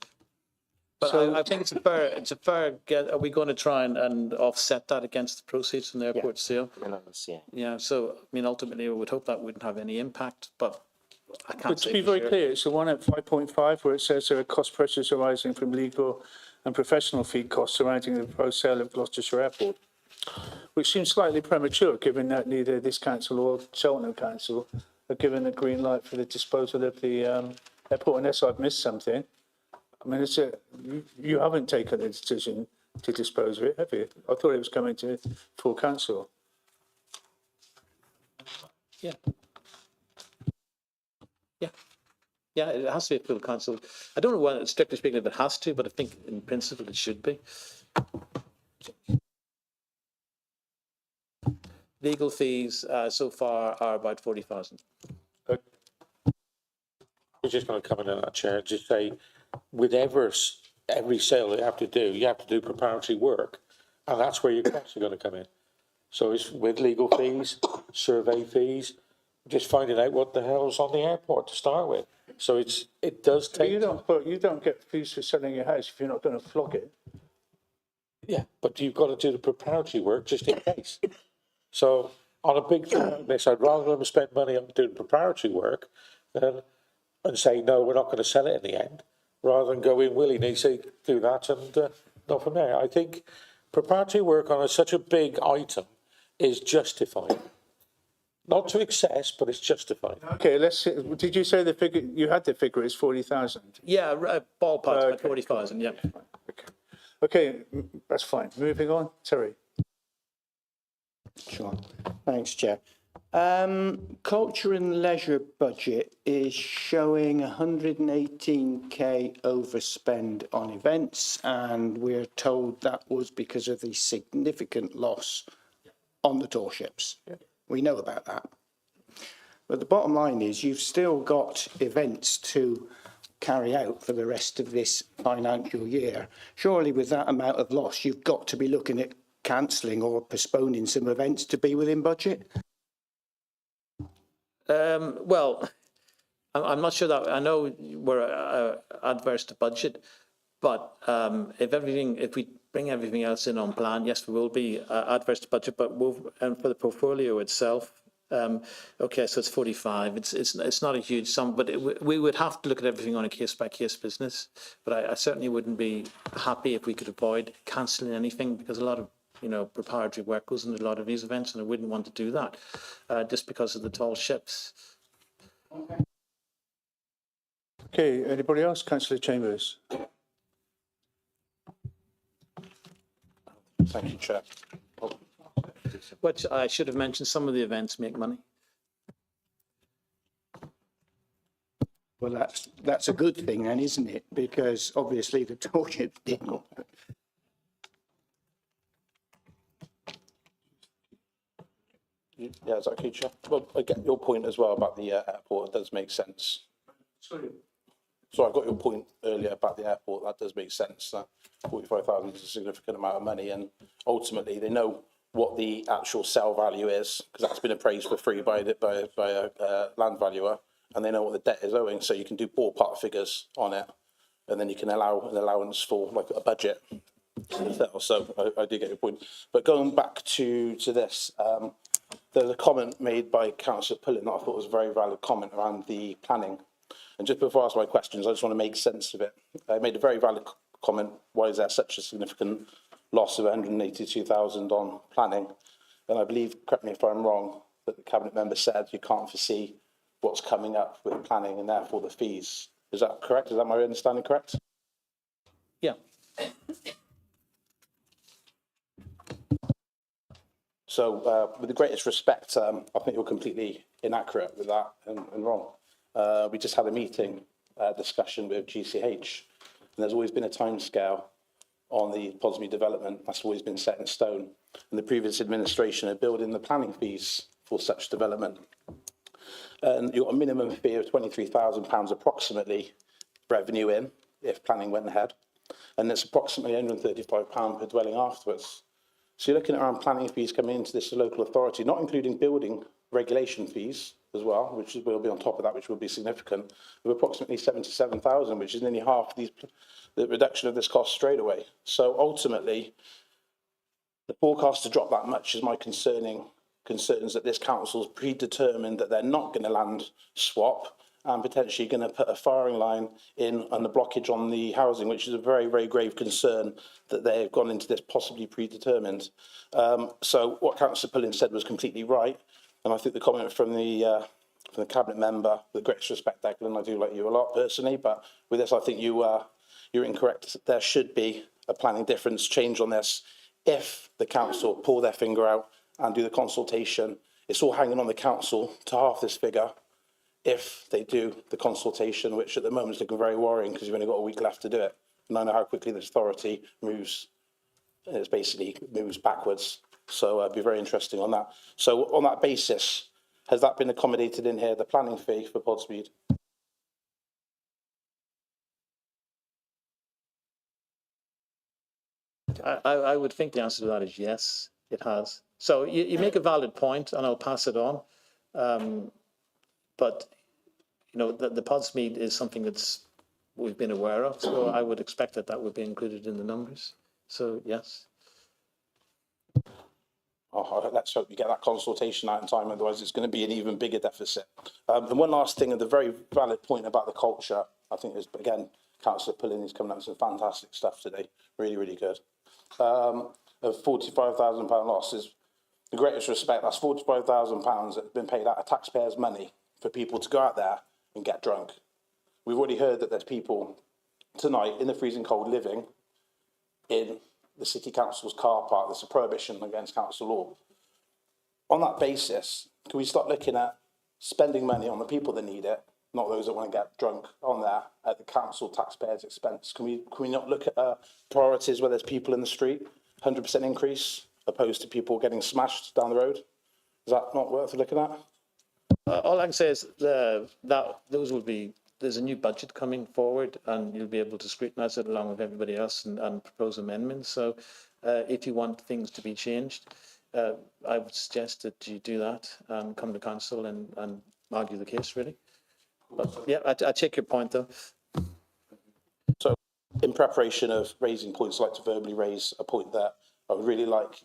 But So- I think it's a fair get. Are we going to try and offset that against the proceeds from the airport sale? Yeah, so, I mean, ultimately, we would hope that wouldn't have any impact, but I can't But say to be for very sure. clear, it's the one at 5.5 where it says there are cost pressures arising from legal and professional fee costs surrounding the proposed sale of Gloucestershire Airport, which seems slightly premature given that neither this council or Cheltenham Council have given the green light for the disposal of the airport, unless I've missed something. I mean, you haven't taken the decision to dispose of it, have you? I thought it was coming to full council. Yeah. Yeah. Yeah, it has to be a full council. I don't know whether, strictly speaking, if it has to, but I think in principle it should be. Legal fees so far are about 40,000. I was just going to come in on that, Chair, just say, with every sale you have to do preparatory work, and that's where your costs are going to come in. So it's with legal fees, survey fees, just finding out what the hell's on the airport to start with. So it does But take. you don't get fees for selling your house if you're not going to flog it. Yeah, but you've got to do the preparatory work just in case. So on a big thing like this, I'd rather them spend money on doing preparatory work than and say, no, we're not going to sell it in the end, rather than go in willy-nilly, say, do that and not from there. I think preparatory work on such a big item is justified. Not to excess, but it's justified. Okay, let's see. Did you say the figure, you had the figure is 40,000? Yeah, ballpark, Okay. about 40,000, yeah. Okay, that's fine. Moving on, Terry. Sure. Thanks, Chair. Culture and leisure budget is showing 118k overspend on events, and we're told that was because of the significant loss on the tour ships. Yeah. We know about that. But the bottom line is you've still got events to carry out for the rest of this financial year. Surely with that amount of loss, you've got to be looking at cancelling or postponing some events to be within budget? Well, I'm not sure that, I know we're adverse to budget, but if we bring everything else in on plan, yes, we will be adverse to budget, but and for the portfolio itself, okay, so it's 45. It's not a huge sum, but we would have to look at everything on a case-by-case business. But I certainly wouldn't be happy if we could avoid cancelling anything, because a lot of preparatory work goes into a lot of these events, and I wouldn't want to do that just because of the tall ships. Okay, anybody else? Councillor Chambers. Thank you, Chair. Which I should have mentioned, some of the events make money. Well, that's a good thing then, isn't it? Because obviously the tour ships didn't. Yeah, is that okay, Chair? Well, I get your point as well about the airport. It does make sense. Sorry. So I got your point earlier about the airport. That does make sense. 45,000 is a significant amount of money, and ultimately they know what the actual sale value is, because that's been appraised for free by a land valuer, and they know what the debt is owing. So you can do ballpark figures on it, and then you can allow an allowance for like a budget. So I do get your point. But going back to this, there's a comment made by Councillor Pullen that I thought was a very valid comment around the planning. And just before I ask my questions, I just want to make sense of it. I made a very valid comment. Why is there such a significant loss of 182,000 on planning? And I believe, correct me if I'm wrong, that the Cabinet member said you can't foresee what's coming up with planning and therefore the fees. Is that correct? Is that my understanding correct? Yeah. So with the greatest respect, I think you're completely inaccurate with that and wrong. We just had a meeting, discussion with GCH, and there's always been a timescale on the Posme development. That's always been set in stone. And the previous administration had built in the planning fees for such development. And you've got a minimum fee of £23,000 approximately revenue in, if planning went ahead. And it's approximately £135 per dwelling afterwards. So you're looking at around planning fees coming into this local authority, not including building regulation fees as well, which will be on top of that, which will be significant, of approximately 77,000, which is nearly half the reduction of this cost straight away. So ultimately, the forecast to drop that much is my concerns that this council's predetermined that they're not going to land swap and potentially going to put a firing line in on the blockage on the housing, which is a very, very grave concern that they've gone into this possibly predetermined. So what Councillor Pullen said was completely right. And I think the comment from the Cabinet member, with greatest respect, Declan, I do like you a lot personally, but with this, I think you're incorrect. There should be a planning difference change on this. If the council pull their finger out and do the consultation, it's all hanging on the council to half this figure. If they do the consultation, which at the moment is looking very worrying because you've only got a week left to do it. And I know how quickly this authority moves. It basically moves backwards. So it'd be very interesting on that. So on that basis, has that been accommodated in here, the planning fee for Podsmead? I would think the answer to that is yes, it has. So you make a valid point, and I'll pass it on. But the Podsmead is something we've been aware of, so I would expect that would be included in the numbers. So yes. let's hope we get that consultation out in time, otherwise it's going to be an even bigger deficit. And one last thing, and the very valid point about the culture, I think is, again, Councillor Pullin is coming up with some fantastic stuff today, really, really good. Of £45,000 losses, the greatest respect, that's £45,000 that's been paid out of taxpayers' money for people to go out there and get drunk. We've already heard that there's people tonight in the freezing cold living in the City Council's car park. There's a prohibition against council law. On that basis, can we start looking at spending money on the people that need it, not those that want to get drunk on there at the council taxpayers' expense? Can we not look at priorities where there's people in the street, 100% increase, opposed to people getting smashed down the road? Is that not worth looking at? All I can say is that those will be, there's a new budget coming forward and you'll be able to scrutinise it along with everybody else and propose amendments. So if you want things to be changed, I would suggest that you do that and come to council and argue the case, really. But yeah, I take your point though. So in preparation of raising points, I'd like to verbally raise a point that I would really like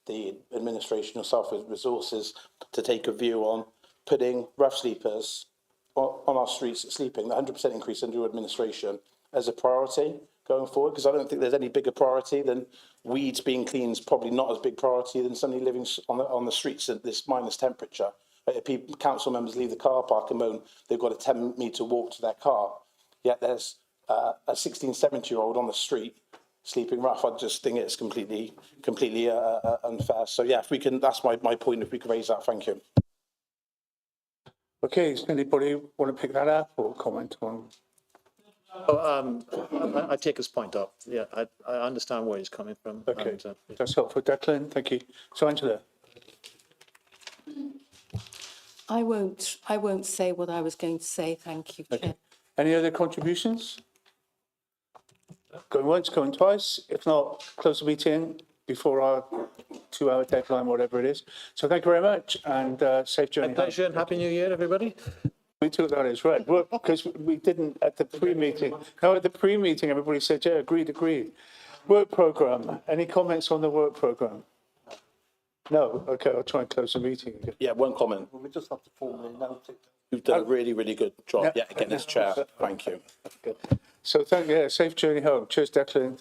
the administration yourself with resources to take a view on putting rough sleepers on our streets sleeping, the 100% increase under administration as a priority going forward, because I don't think there's any bigger priority than weeds being cleaned, is probably not as big priority than somebody living on the streets at this minus temperature. If council members leave the car park and moan they've got a 10-metre walk to their car, yet there's a 16, 17-year-old on the street sleeping rough. I just think it's completely unfair. So yeah, if we can, that's my point, if we can raise that, thank you. Okay, does anybody want to pick that up or comment on? I take his point up. Yeah, I understand where he's coming from. Okay, and, that's helpful. Declan, thank you. So Angela. I won't say what I was going to say, thank you, Chair. Okay. Any other contributions? Going once, going twice. If not, close the meeting before our 2-hour deadline, whatever it is. So thank you very much and safe journey. my pleasure and Happy New Year, everybody. We took that as right, because we didn't at the pre-meeting. No, at the pre-meeting, everybody said, yeah, agreed. Work programme. Any comments on the work programme? No? Okay, I'll try and close the meeting again. Yeah, one comment. We just have to formally note it. You've done a really, really good job Yeah. yet again as chair. Thank you. Good. So safe journey home. Cheers, Declan.